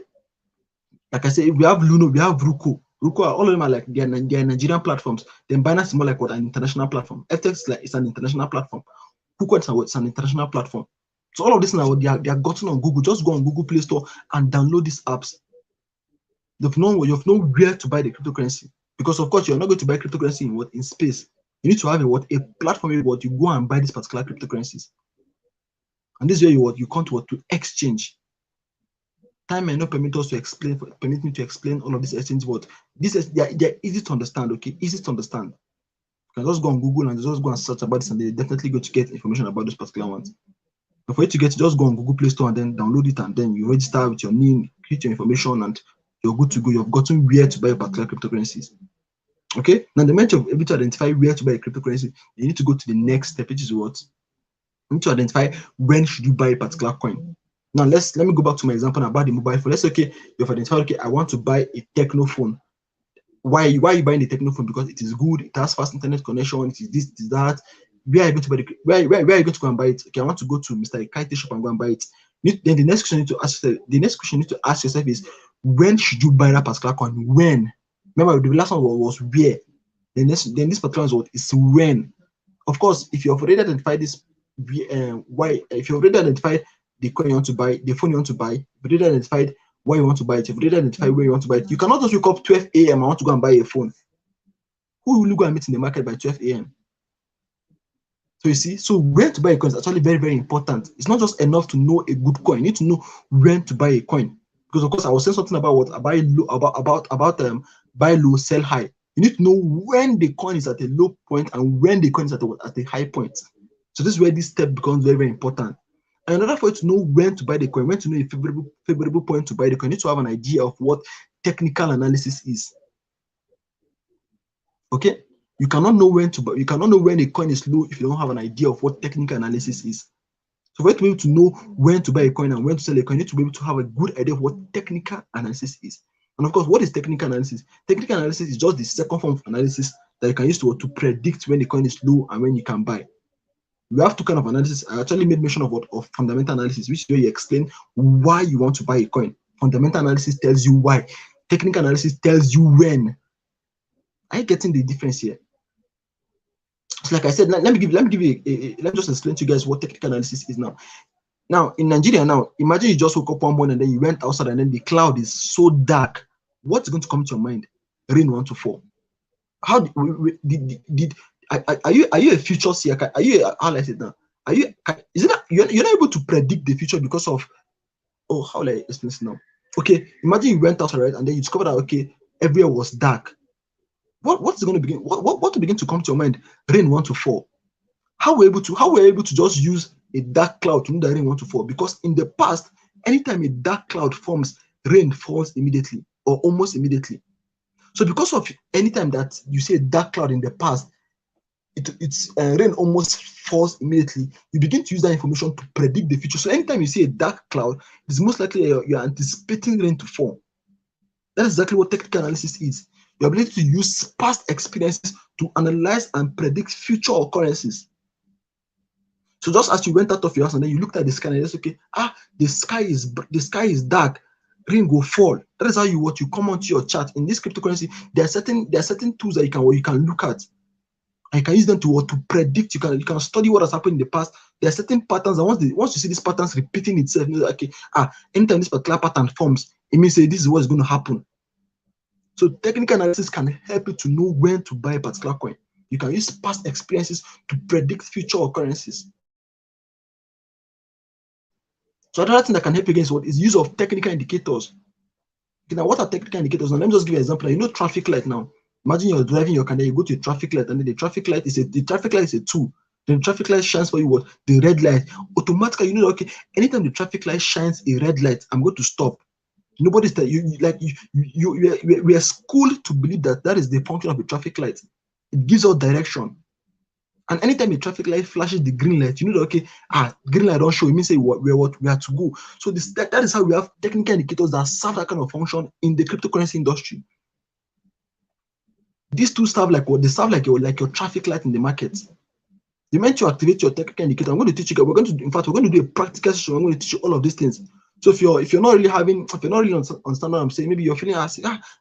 Like I said, we have Luno, we have Ruko. All of them are like they're Nigerian platforms. Then Binance is more like an international platform. FTX it's an international platform. Ruko is an international platform. So all of this now they are gotten on Google. Just go on Google Play Store and download these apps. You've known where to buy the cryptocurrency. Because of course you're not going to buy cryptocurrency in space. You need to have a platform where you go and buy these particular cryptocurrencies. And this is where you come to exchange. Time may not permit me to explain all of these exchanges, but they're easy to understand. Okay, easy to understand. You can just go on Google and just go and search about this, and they're definitely going to get information about those particular ones. But for you to get, just go on Google Play Store and then download it, and then you register with your name, create your information, and you're good to go. You've gotten where to buy particular cryptocurrencies. Okay, now the moment you're able to identify where to buy a cryptocurrency, you need to go to the next step, which is what? You need to identify when should you buy a particular coin. Now let me go back to my example about the mobile phone. Let's say, okay, you've identified, okay, I want to buy a Tecno phone. Why are you buying the Tecno phone? Because it is good, it has fast internet connection, it is this, it is that. Where are you going to buy where are you going to go and buy it? Okay, I want to go to Mr. Ekaite shop and go and buy it. Then the next question you need to ask yourself is, when should you buy that particular coin? When? Remember, the last one was where. Then this particular one is when. Of course, if you've already identified this, if you've already identified the coin you want to buy, the phone you want to buy, you've already identified why you want to buy it, you've already identified where you want to buy it. You cannot just wake up 12 a.m. I want to go and buy a phone. Who will you go and meet in the market by 12 a.m.? So you see, so where to buy a coin is actually very, very important. It's not just enough to know a good coin. You need to know when to buy a coin. Because of course, I was saying something about buy low, sell high. You need to know when the coin is at a low point and when the coin is at a high point. So this is where this step becomes very, very important. And in order for you to know when to buy the coin, when to know a favorable point to buy the coin, you need to have an idea of what technical analysis is. Okay, you cannot know when a coin is low if you don't have an idea of what technical analysis is. So for you to be able to know when to buy a coin and when to sell a coin, you need to be able to have a good idea of what technical analysis is. And of course, what is technical analysis? Technical analysis is just the second form of analysis that you can use to predict when the coin is low and when you can buy. We have two kind of analysis. I actually made mention of fundamental analysis, which is where you explain why you want to buy a coin. Fundamental analysis tells you why. Technical analysis tells you when. Are you getting the difference here? So like I said, let me just explain to you guys what technical analysis is now. Now in Nigeria, now imagine you just woke up one morning and then you went outside and then the cloud is so dark. What's going to come to your mind? Rain want to fall. How are you a future seer? Are you how I said now? Are you is it that you're not able to predict the future because of how will I explain this now? Okay, imagine you went outside, right, and then you discovered that okay, everywhere was dark. What's going to begin? What will begin to come to your mind? Rain want to fall. How we're able to just use a dark cloud to know that rain want to fall? Because in the past, anytime a dark cloud forms, rain falls immediately or almost immediately. So because of anytime that you see a dark cloud in the past, rain almost falls immediately. You begin to use that information to predict the future. So anytime you see a dark cloud, it's most likely you're anticipating rain to fall. That is exactly what technical analysis is. Your ability to use past experiences to analyze and predict future occurrences. So just as you went out of your house and then you looked at the sky and you said, okay, the sky is dark, rain will fall. That is how you come onto your chart. In this cryptocurrency, there are certain tools that you can look at. And you can use them to predict. You can study what has happened in the past. There are certain patterns, and once you see these patterns repeating itself, you know, okay, anytime this particular pattern forms, it means this is what is going to happen. So technical analysis can help you to know when to buy a particular coin. You can use past experiences to predict future occurrences. So another thing that can help you against is use of technical indicators. Okay, now what are technical indicators? Now let me just give you an example. You know traffic light now. Imagine you're driving your car, then you go to a traffic light, and then the traffic light is a tool. Then the traffic light shines for you what? The red light. Automatically, you know, okay, anytime the traffic light shines a red light, I'm going to stop. Nobody's that we are schooled to believe that is the function of a traffic light. It gives us direction. And anytime a traffic light flashes the green light, you know that okay, green light don't show, it means say we are to go. So that is how we have technical indicators that serve that kind of function in the cryptocurrency industry. These two serve like what? They serve like your traffic light in the market. The moment you activate your technical indicator, I'm going to teach you. We're going to do a practical session. I'm going to teach you all of these things. So if you're not really understand what I'm saying, maybe you're feeling this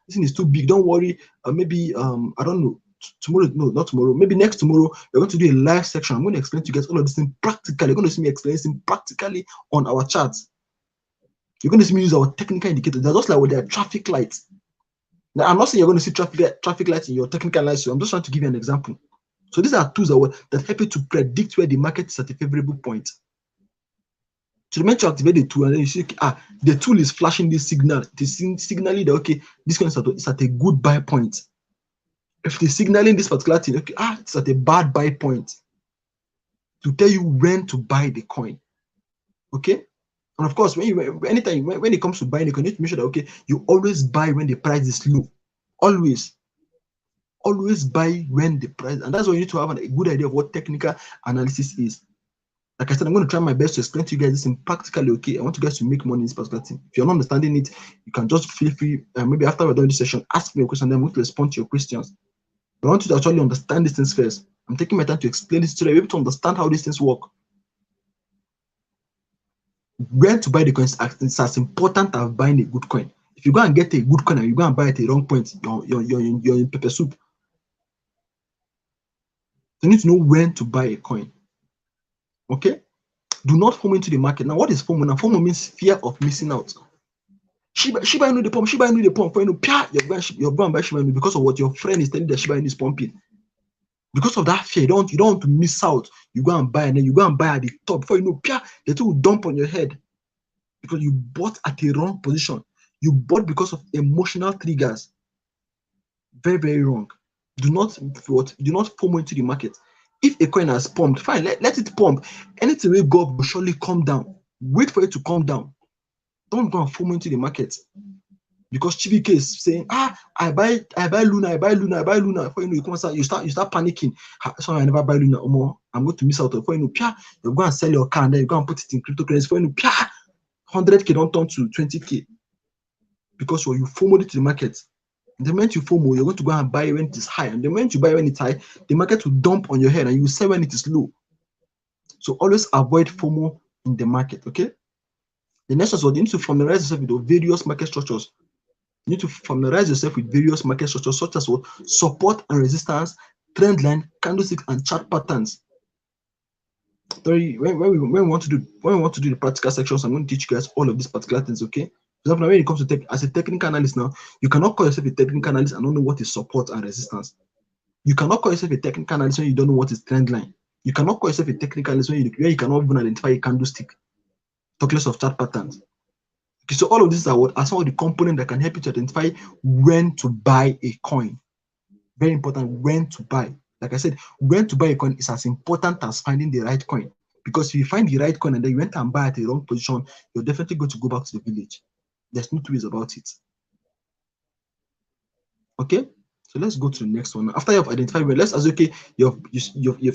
thing is too big. Don't worry. Maybe I don't know. Tomorrow, no, not tomorrow. Maybe next tomorrow, we're going to do a live section. I'm going to explain to you guys all of this thing practically. You're going to see me explain this thing practically on our charts. You're going to see me use our technical indicators. They're just like their traffic lights. Now, I'm not saying you're going to see traffic lights in your technical analysis. I'm just trying to give you an example. So these are tools that help you to predict where the market is at a favorable point. So the moment you activate the tool and then you see, the tool is flashing this signal. It is signaling that, okay, this coin is at a good buy point. If it is signaling this particular thing, okay, it's at a bad buy point, to tell you when to buy the coin. Okay? And of course, when it comes to buying a coin, you need to make sure that, okay, you always buy when the price is low. Always buy when the price, and that's why you need to have a good idea of what technical analysis is. Like I said, I'm going to try my best to explain to you guys this in practically. Okay, I want you guys to make money in this particular thing. If you're not understanding it, you can just feel free. Maybe after we're done this session, ask me a question, then I'm going to respond to your questions. But I want you to actually understand these things first. I'm taking my time to explain this so that you're able to understand how these things work. When to buy the coins is as important as buying a good coin. If you go and get a good coin and you go and buy it at the wrong point, you're in pepper soup. You need to know when to buy a coin. Okay? Do not FOMO into the market. Now, what is FOMO? Now, FOMO means fear of missing out. Shiba Inu the pump. For you're going to buy Shiba Inu because of what your friend is telling you that Shiba Inu is pumping. Because of that fear, you don't want to miss out. You go and buy, and then you go and buy at the top. Before you know, the thing will dump on your head because you bought at the wrong position. You bought because of emotional triggers. Very, very wrong. Do not FOMO into the market. If a coin has pumped, fine, let it pump. Anything will go up will surely come down. Wait for it to come down. Don't go and FOMO into the market. Because Chivike is saying, I buy Luna. Before you know, you start panicking. Sorry, I never buy Luna more. I'm going to miss out. Before you know, you're going to sell your car and then you go and put it in cryptocurrency. Before you know, 100K don't turn to 20K. Because you FOMO into the market. The moment you FOMO, you're going to go and buy when it is high. And the moment you buy when it's high, the market will dump on your head and you sell when it is low. So always avoid FOMO in the market, okay? The next one is you need to familiarize yourself with various market structures. You need to familiarize yourself with various market structures such as what? Support and resistance, trend line, candlestick, and chart patterns. When we want to do the practical sections, I'm going to teach you guys all of these particular things, okay? For example, when it comes to as a technical analyst now, you cannot call yourself a technical analyst and don't know what is support and resistance. You cannot call yourself a technical analyst when you don't know what is trend line. You cannot call yourself a technical analyst when you cannot even identify a candlestick, talk less of chart patterns. Okay, so all of these are some of the components that can help you to identify when to buy a coin. Very important, when to buy. Like I said, when to buy a coin is as important as finding the right coin. Because if you find the right coin and then you went and buy at the wrong position, you're definitely going to go back to the village. There's no two ways about it. Okay, so let's go to the next one. After you've identified, let's assume, okay, you've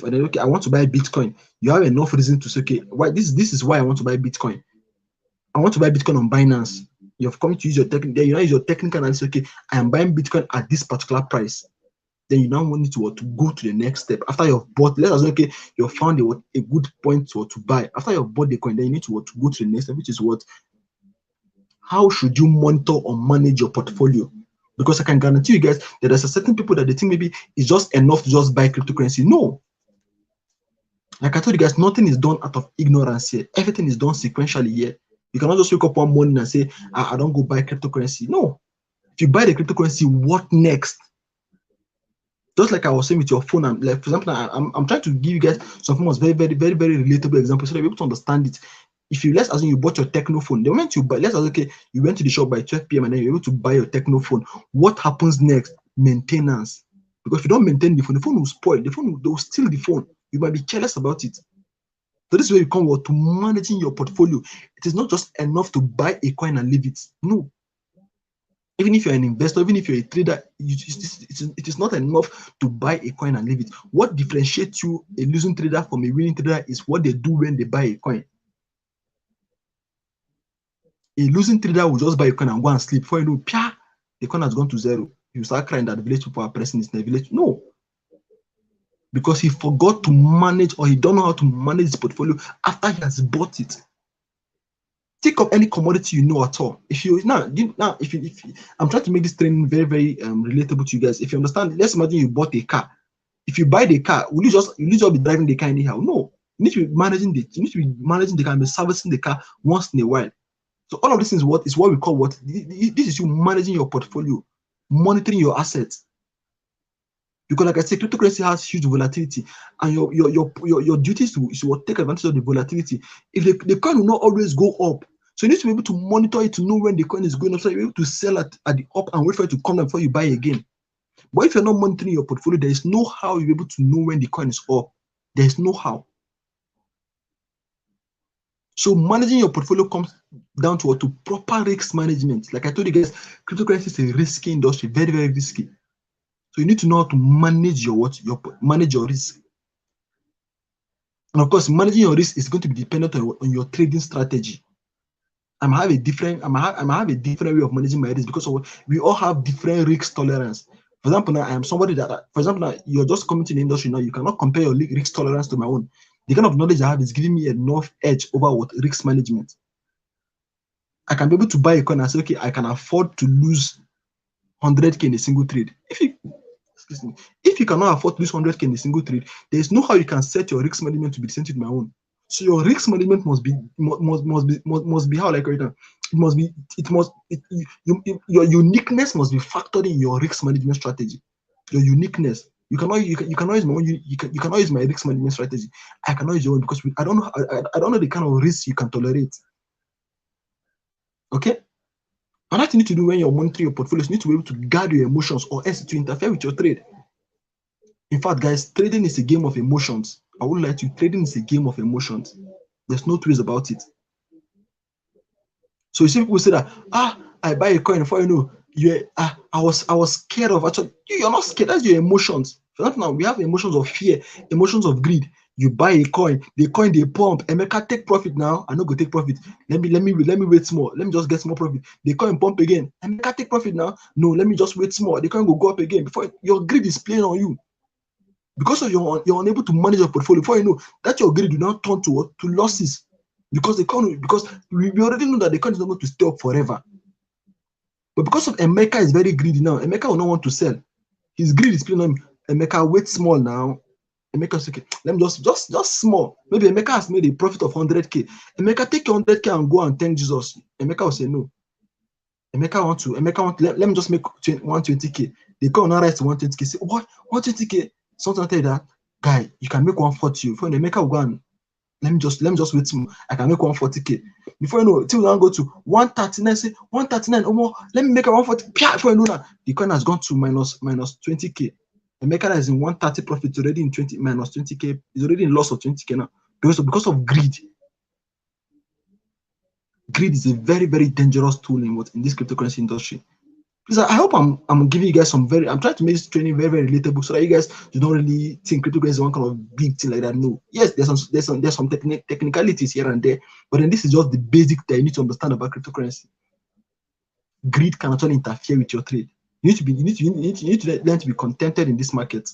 identified, okay, I want to buy Bitcoin. You have enough reason to say, okay, why this is why I want to buy Bitcoin. I want to buy Bitcoin on Binance. You've come to use your technical, then you now use your technical analysis. Okay, I am buying Bitcoin at this particular price. Then you now want to go to the next step. After you've bought, let's assume, okay, you've found a good point to buy. After you've bought the coin, then you need to go to the next step, which is what? How should you monitor or manage your portfolio? Because I can guarantee you guys that there's a certain people that they think maybe it's just enough to just buy cryptocurrency. No. Like I told you guys, nothing is done out of ignorance here. Everything is done sequentially here. You cannot just wake up one morning and say, I don't go buy cryptocurrency. No. If you buy the cryptocurrency, what next? Just like I was saying with your phone, and like for example, I'm trying to give you guys some form of very, very, very, very relatable example so that you're able to understand it. If you, let's assume you bought your Techno phone, the moment you buy, let's assume, okay, you went to the shop by 12 p.m. and then you're able to buy your Techno phone. What happens next? Maintenance. Because if you don't maintain the phone will spoil. They will steal the phone. You might be careless about it. So this is where you come to managing your portfolio. It is not just enough to buy a coin and leave it. No. Even if you're an investor, even if you're a trader, it is not enough to buy a coin and leave it. What differentiates you, a losing trader from a winning trader, is what they do when they buy a coin. A losing trader will just buy a coin and go and sleep. Before you know, the coin has gone to zero. You start crying that the village people are pressing it in the village. No. Because he forgot to manage, or he don't know how to manage his portfolio after he has bought it. Take up any commodity you know at all. I'm trying to make this training very, very relatable to you guys. If you understand, let's imagine you bought a car. If you buy the car, will you just be driving the car anyhow? No. You need to be managing the car and be servicing the car once in a while. So all of this is what we call what? This is you managing your portfolio, monitoring your assets. Because like I said, cryptocurrency has huge volatility, and your duty is to take advantage of the volatility. If the coin will not always go up, so you need to be able to monitor it to know when the coin is going up, so you're able to sell at the up and wait for it to come down before you buy again. But if you're not monitoring your portfolio, there is no how you're able to know when the coin is up. There is no how. So managing your portfolio comes down to proper risk management. Like I told you guys, cryptocurrency is a risky industry, very, very risky. So you need to know how to manage your risk. And of course, managing your risk is going to be dependent on your trading strategy. I might have a different way of managing my risk because we all have different risk tolerance. For example, now I am somebody that, you're just coming to the industry now, you cannot compare your risk tolerance to my own. The kind of knowledge I have is giving me enough edge over risk management. I can be able to buy a coin and say, okay, I can afford to lose 100K in a single trade. If you cannot afford to lose 100K in a single trade, there is no how you can set your risk management to be the same with my own. So your risk management must be how like right now. Your uniqueness must be factored in your risk management strategy. Your uniqueness. You cannot use my own. You cannot use my risk management strategy. I cannot use your own because I don't know the kind of risk you can tolerate. Okay. And that you need to do when you're monitoring your portfolios, you need to be able to guard your emotions or else to interfere with your trade. In fact, guys, trading is a game of emotions. I would like to. Trading is a game of emotions. There's no two ways about it. So you see people say that, I buy a coin before you know, I was scared of actually. You're not scared. That's your emotions. For example, now we have emotions of fear, emotions of greed. You buy a coin, the coin they pump, Emeka take profit now. I no go take profit. Let me wait small. Let me just get small profit. The coin pump again. Emeka take profit now. No, let me just wait small. The coin will go up again before your greed is playing on you. Because of you're unable to manage your portfolio. Before you know that your greed will now turn to losses. Because we already know that the coin is not going to stay up forever. But because of Emeka is very greedy now, Emeka will not want to sell. His greed is playing on him. Emeka wait small now. Emeka say, okay, let me just small. Maybe Emeka has made a profit of 100k. Emeka take 100k and go and thank Jesus. Emeka will say no. Emeka want let me just make 120k. They come now rise to 120k. Say what? 120k? Something tell you that guy, you can make 140. Before Emeka will go and let me just wait small. I can make 140k. Before you know, till now go to 139. Say 139. Oh more, let me make a 140. Before you know that the coin has gone to minus 20k. Emeka is in 130 profit already in 20 minus 20k. Is already in loss of 20k now because of greed. Greed is a very, very dangerous tool in this cryptocurrency industry. Please, I hope I'm giving you guys I'm trying to make this training very, very relatable so that you guys do not really think cryptocurrency is one kind of big thing like that. No, yes, there's some technicalities here and there, but then this is just the basic that you need to understand about cryptocurrency. Greed can actually interfere with your trade. You need to learn to be contented in this market.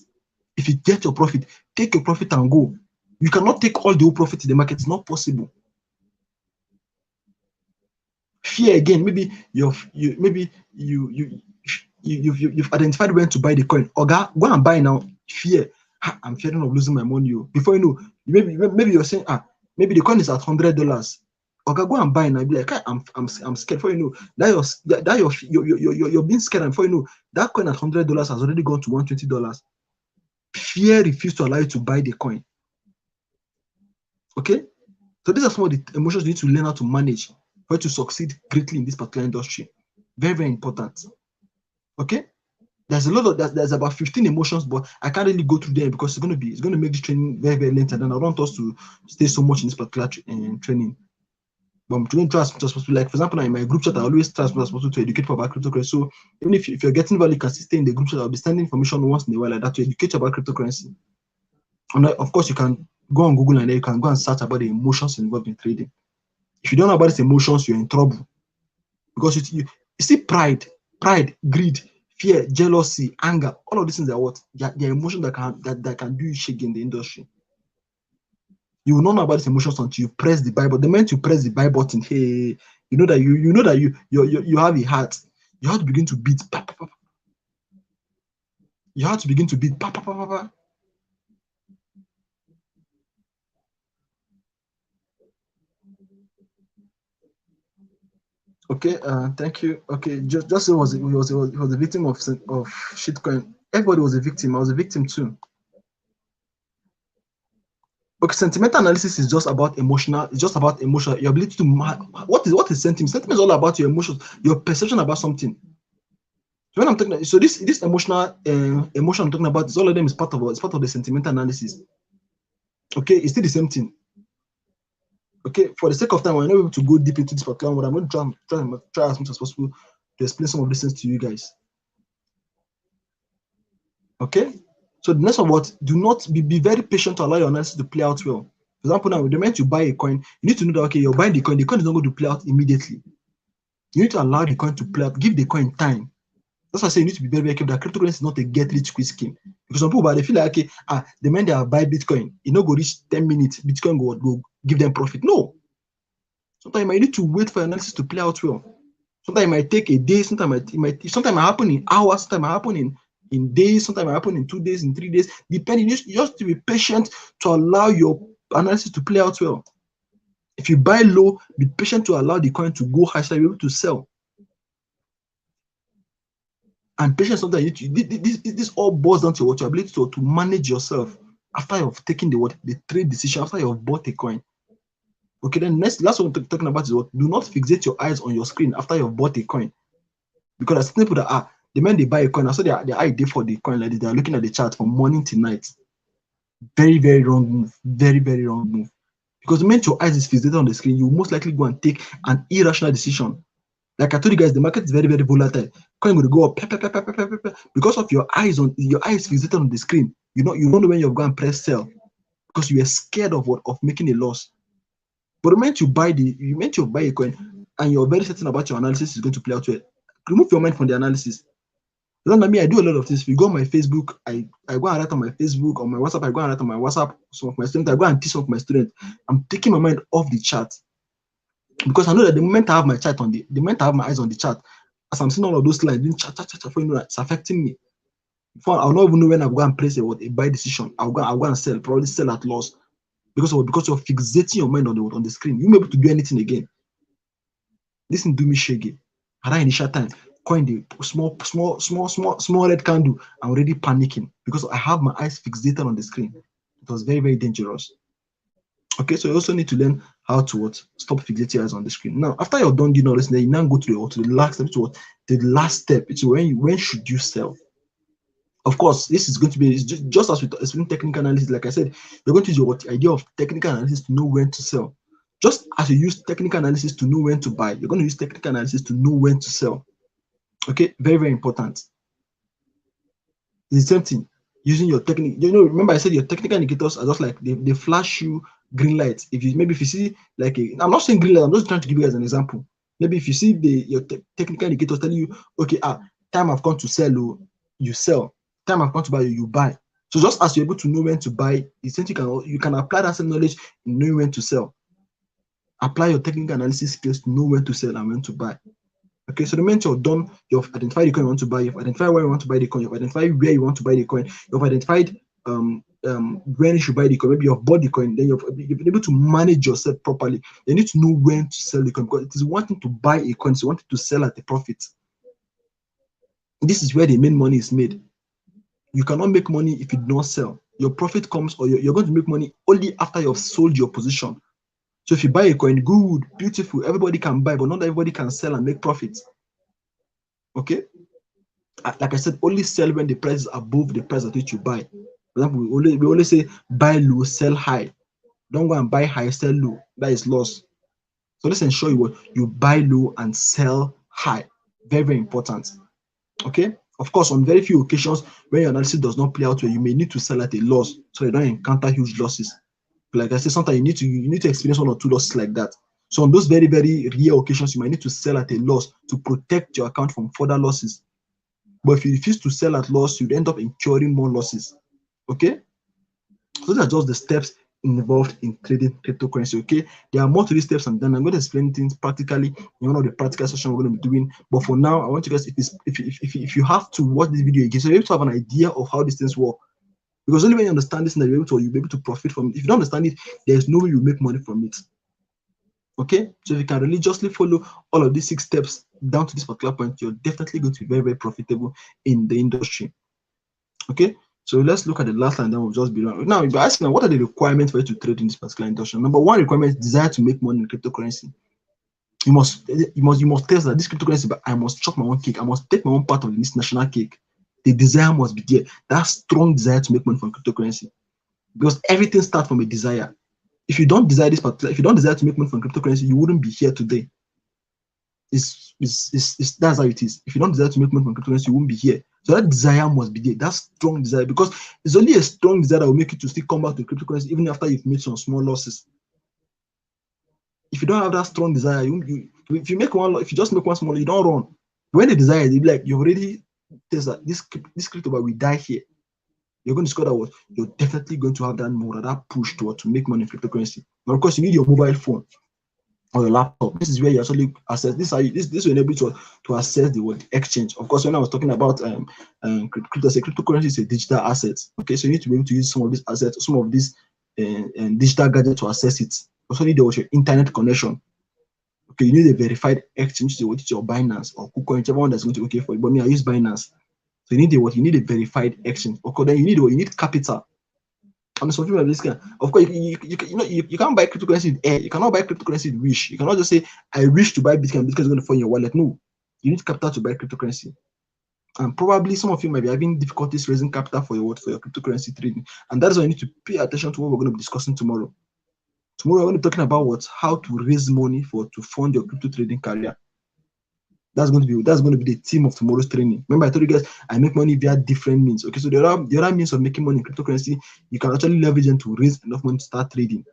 If you get your profit, take your profit and go. You cannot take all the whole profit in the market. It's not possible. Fear again. Maybe you've identified when to buy the coin. Oga, go and buy now. Fear. I'm fearing of losing my money. Before you know, maybe you're saying, maybe the coin is at $100. Okay, go and buy and I'll be like, I'm scared. Before you know, you're being scared, and before you know, that coin at $100 has already gone to $120. Fear refuses to allow you to buy the coin. Okay, so these are some of the emotions you need to learn how to manage for you to succeed greatly in this particular industry. Very, very important. Okay, there's there's about 15 emotions, but I can't really go through them because it's going to make this training very, very lengthy, and I don't want us to stay so much in this particular training. But I'm trying to as much as possible. Like for example, in my group chat, I always try as much as possible to educate about cryptocurrency. So even if you're getting value, you can stay in the group chat. I'll be sending information once in a while like that to educate you about cryptocurrency. And of course, you can go on Google and then you can go and search about the emotions involved in trading. If you don't know about these emotions, you're in trouble. Because you see pride, greed, fear, jealousy, anger, all of these things are what? They're emotions that can do you shake in the industry. You will not know about these emotions until you press the buy button. The moment you press the buy button, hey, you know that you have a heart. You have to begin to beat. You have to begin to beat. Okay, thank you. Okay, just it was a victim of shitcoin. Everybody was a victim. I was a victim too. Okay, sentimental analysis is just about emotional. It's just about emotional. Your ability to what is sentiment? Sentiment is all about your emotions, your perception about something. So when I'm talking, so this emotional emotion I'm talking about is all of them is part of the sentimental analysis. Okay, it's still the same thing. Okay, for the sake of time, we're not able to go deep into this particular one. I'm going to try as much as possible to explain some of these things to you guys. Okay, so the next one, do not be very patient to allow your analysis to play out well. For example, now the moment you buy a coin, you need to know that okay, you're buying the coin is not going to play out immediately. You need to allow the coin to play out, give the coin time. That's why I say you need to be very, very careful that cryptocurrency is not a get-rich-quick scheme. Because some people, they feel like, okay, the moment they buy Bitcoin, it not go reach 10 minutes, Bitcoin go give them profit. No. Sometimes you might need to wait for analysis to play out well. Sometimes it might take a day, sometimes it might happen in hours, sometimes it might happen in days, sometimes it might happen in 2 days, in 3 days, depending. You just have to be patient to allow your analysis to play out well. If you buy low, be patient to allow the coin to go high so you're able to sell. And patience, sometimes this all boils down to what your ability to manage yourself after you've taken the trade decision, after you've bought a coin. Okay, then last one we're talking about is what? Do not fixate your eyes on your screen after you've bought a coin. Because there's people that the moment they buy a coin, I saw their eye day for the coin, like they're looking at the chart from morning to night. Very, very wrong move. Very, very wrong move. Because the moment your eyes is fixated on the screen, you will most likely go and take an irrational decision. Like I told you guys, the market is very, very volatile. Coin will go up because of your eyes fixated on the screen. You don't know when you're going to press sell. because you were scared of what, of making a loss. But the moment you buy a coin and you're very certain about your analysis is going to play out well, remove your mind from the analysis. Like me, I do a lot of things. If you go on my Facebook, I go and write on my Facebook, on my WhatsApp, I go and write on my WhatsApp. Some of my students, I go and teach some of my students. I'm taking my mind off the chart because I know that the moment I have my chart on the moment I have my eyes on the chart, as I'm seeing all of those lines doing chat, you know, it's affecting me. Before I'll not even know when I'm going to place a buy decision. I'll go and sell, probably sell at loss because you're fixating your mind on the screen. You may be able to do anything again. Listen, do me shaggy. At that initial time, coin the small red candle. I'm already panicking because I have my eyes fixated on the screen. It was very, very dangerous. Okay, so you also need to learn how to stop fixating your eyes on the screen. Now, after you're done doing all this, then you now go to the last step. The last step. It's when should you sell? Of course, this is going to be just as with explaining technical analysis. Like I said, you're going to use your idea of technical analysis to know when to sell. Just as you use technical analysis to know when to buy, you're going to use technical analysis to know when to sell. Okay, very, very important. It's the same thing. Using your technique, remember I said your technical indicators are just like they flash you green lights. If you see like I'm not saying green light, I'm just trying to give you guys an example. Maybe if you see your technical indicators telling you, okay, time I've come to sell, you sell. Time I've come to buy, you buy. So just as you're able to know when to buy, you can apply that same knowledge in knowing when to sell. Apply your technical analysis skills to know when to sell and when to buy. Okay, so the moment you're done, you've identified the coin you want to buy, you've identified where you want to buy the coin, you've identified where you want to buy the coin, you've identified when you should buy the coin, maybe you've bought the coin, then you've been able to manage yourself properly. You need to know when to sell the coin because it is one thing to buy a coin, it's one thing to sell at a profit. This is where the main money is made. You cannot make money if you do not sell. Your profit comes, or you're going to make money only after you've sold your position. So if you buy a coin, good, beautiful, everybody can buy, but not everybody can sell and make profits. Okay? Like I said, only sell when the price is above the price at which you buy. For example, we always say buy low, sell high. Don't go and buy high, sell low. That is loss. So let's ensure you buy low and sell high. Very, very important. Okay? Of course, on very few occasions, when your analysis does not play out well, you may need to sell at a loss so you don't encounter huge losses. Like I said, sometimes you need to experience 1 or 2 losses like that. So on those very, very rare occasions, you might need to sell at a loss to protect your account from further losses. But if you refuse to sell at loss, you'd end up incurring more losses. Okay? So these are just the steps involved in trading cryptocurrency. Okay, there are more to these steps, and then I'm going to explain things practically in one of the practical sessions we're going to be doing. But for now, I want you guys, if you have to watch this video again, so you're able to have an idea of how these things work. Because only when you understand this, you'll be able to profit from it. If you don't understand it, there's no way you make money from it. Okay, so if you can religiously follow all of these 6 steps down to this particular point, you're definitely going to be very, very profitable in the industry. Okay, so let's look at the last line, then we'll just be around. Now, if you're asking, what are the requirements for you to trade in this particular industry? Number 1 requirement is desire to make money in cryptocurrency. You must test that this cryptocurrency, but I must chop my own cake. I must take my own part of this national cake. The desire must be there. That strong desire to make money from cryptocurrency, because everything starts from a desire. If you don't desire if you don't desire to make money from cryptocurrency, you wouldn't be here today. That's how it is. If you don't desire to make money from cryptocurrency, you won't be here. So that desire must be there. That strong desire, because it's only a strong desire that will make you to still come back to cryptocurrency even after you've made some small losses. If you don't have that strong desire, if you just make one small, you don't run. When the desire, you'll be like, you've already tested that this crypto, but we die here. You're going to discover that you're definitely going to have that more, that push to make money in cryptocurrency. Now, of course, you need your mobile phone or your laptop. This is where you actually access this. This will enable you to access the exchange. Of course, when I was talking about cryptocurrency is a digital asset. Okay, so you need to be able to use some of these assets, some of these digital gadgets to access it. Also need your internet connection. Okay, you need a verified exchange, which is your Binance or KuCoin, whichever one that's going to be okay for you. But me, I use Binance. So you need a verified exchange. Okay, then you need capital. And some people are this kind. Of course, you can't buy cryptocurrency with air. You cannot buy cryptocurrency with wish. You cannot just say, I wish to buy Bitcoin. Bitcoin is going to fall in your wallet. No, you need capital to buy cryptocurrency. And probably some of you might be having difficulties raising capital for your cryptocurrency trading. And that is why you need to pay attention to what we're going to be discussing tomorrow. Tomorrow we're going to be talking about how to raise money to fund your crypto trading career. That's going to be the theme of tomorrow's training. Remember, I told you guys I make money via different means. Okay, so the other means of making money in cryptocurrency, you can actually leverage them to raise enough money to start trading.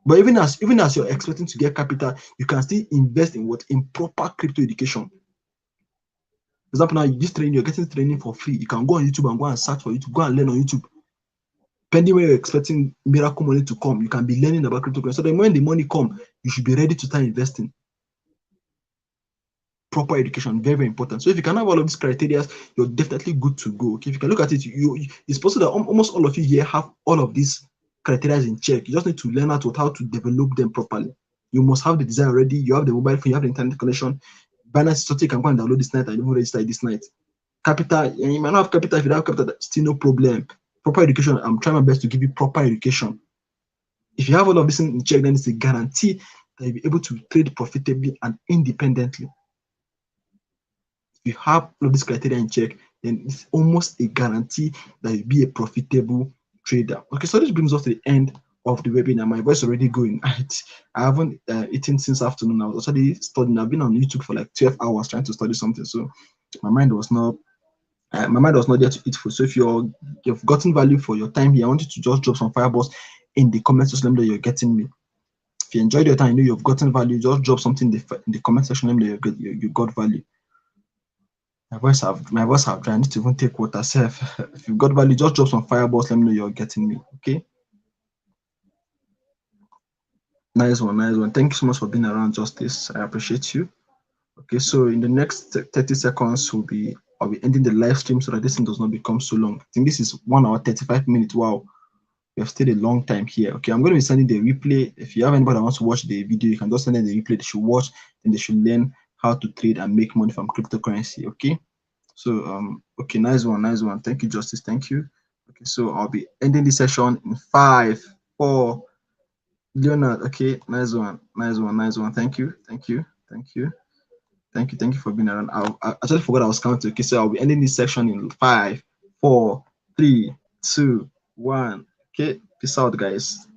But even as you're expecting to get capital, you can still invest in what? In proper crypto education. For example, now this training, you're getting training for free. You can go on YouTube and go and search for YouTube, go and learn on YouTube. Depending where you're expecting miracle money to come, you can be learning about cryptocurrency. So then when the money come, you should be ready to start investing. Proper education, very, very important. So if you can have all of these criteria, you're definitely good to go. Okay, if you can look at it, it's possible that almost all of you here have all of these criteria in check. You just need to learn how to develop them properly. You must have the design already. You have the mobile phone, you have the internet connection. Binance is something you can go and download this night and even register this night. Capital, and you might not have capital. If you don't have capital, that's still no problem. Proper education, I'm trying my best to give you proper education. If you have all of this in check, then it's a guarantee that you'll be able to trade profitably and independently. If you have all of these criteria in check, then it's almost a guarantee that you'll be a profitable trader. Okay, so this brings us to the end of the webinar. My voice is already going. I haven't eaten since afternoon. I was actually studying. I've been on YouTube for like 12 hours trying to study something. So my mind was not there to eat food. So if you've gotten value for your time here, I want you to just drop some fireballs in the comment section that you're getting me. If you enjoyed your time, you know you've gotten value, just drop something in the comment section that you got value. My voice have tried. I need to even take water. If you've got value, just drop some fireballs. Let me know you're getting me. Okay. Nice one. Thank you so much for being around, Justice. I appreciate you. Okay, so in the next 30 seconds, I'll be ending the live stream so that this thing does not become so long. I think this is 1 hour 35 minutes. Wow, we have stayed a long time here. Okay, I'm going to be sending the replay. If you have anybody that wants to watch the video, you can just send them the replay. They should watch and they should learn how to trade and make money from cryptocurrency. Okay, so okay, nice one. Thank you, Justice. Thank you. Okay, so I'll be ending this session in 5, 4. Leonard, okay, nice one. Thank you for being around. I actually forgot I was counting. Okay, so I'll be ending this section in 5, 4, 3, 2, 1. Okay, peace out, guys.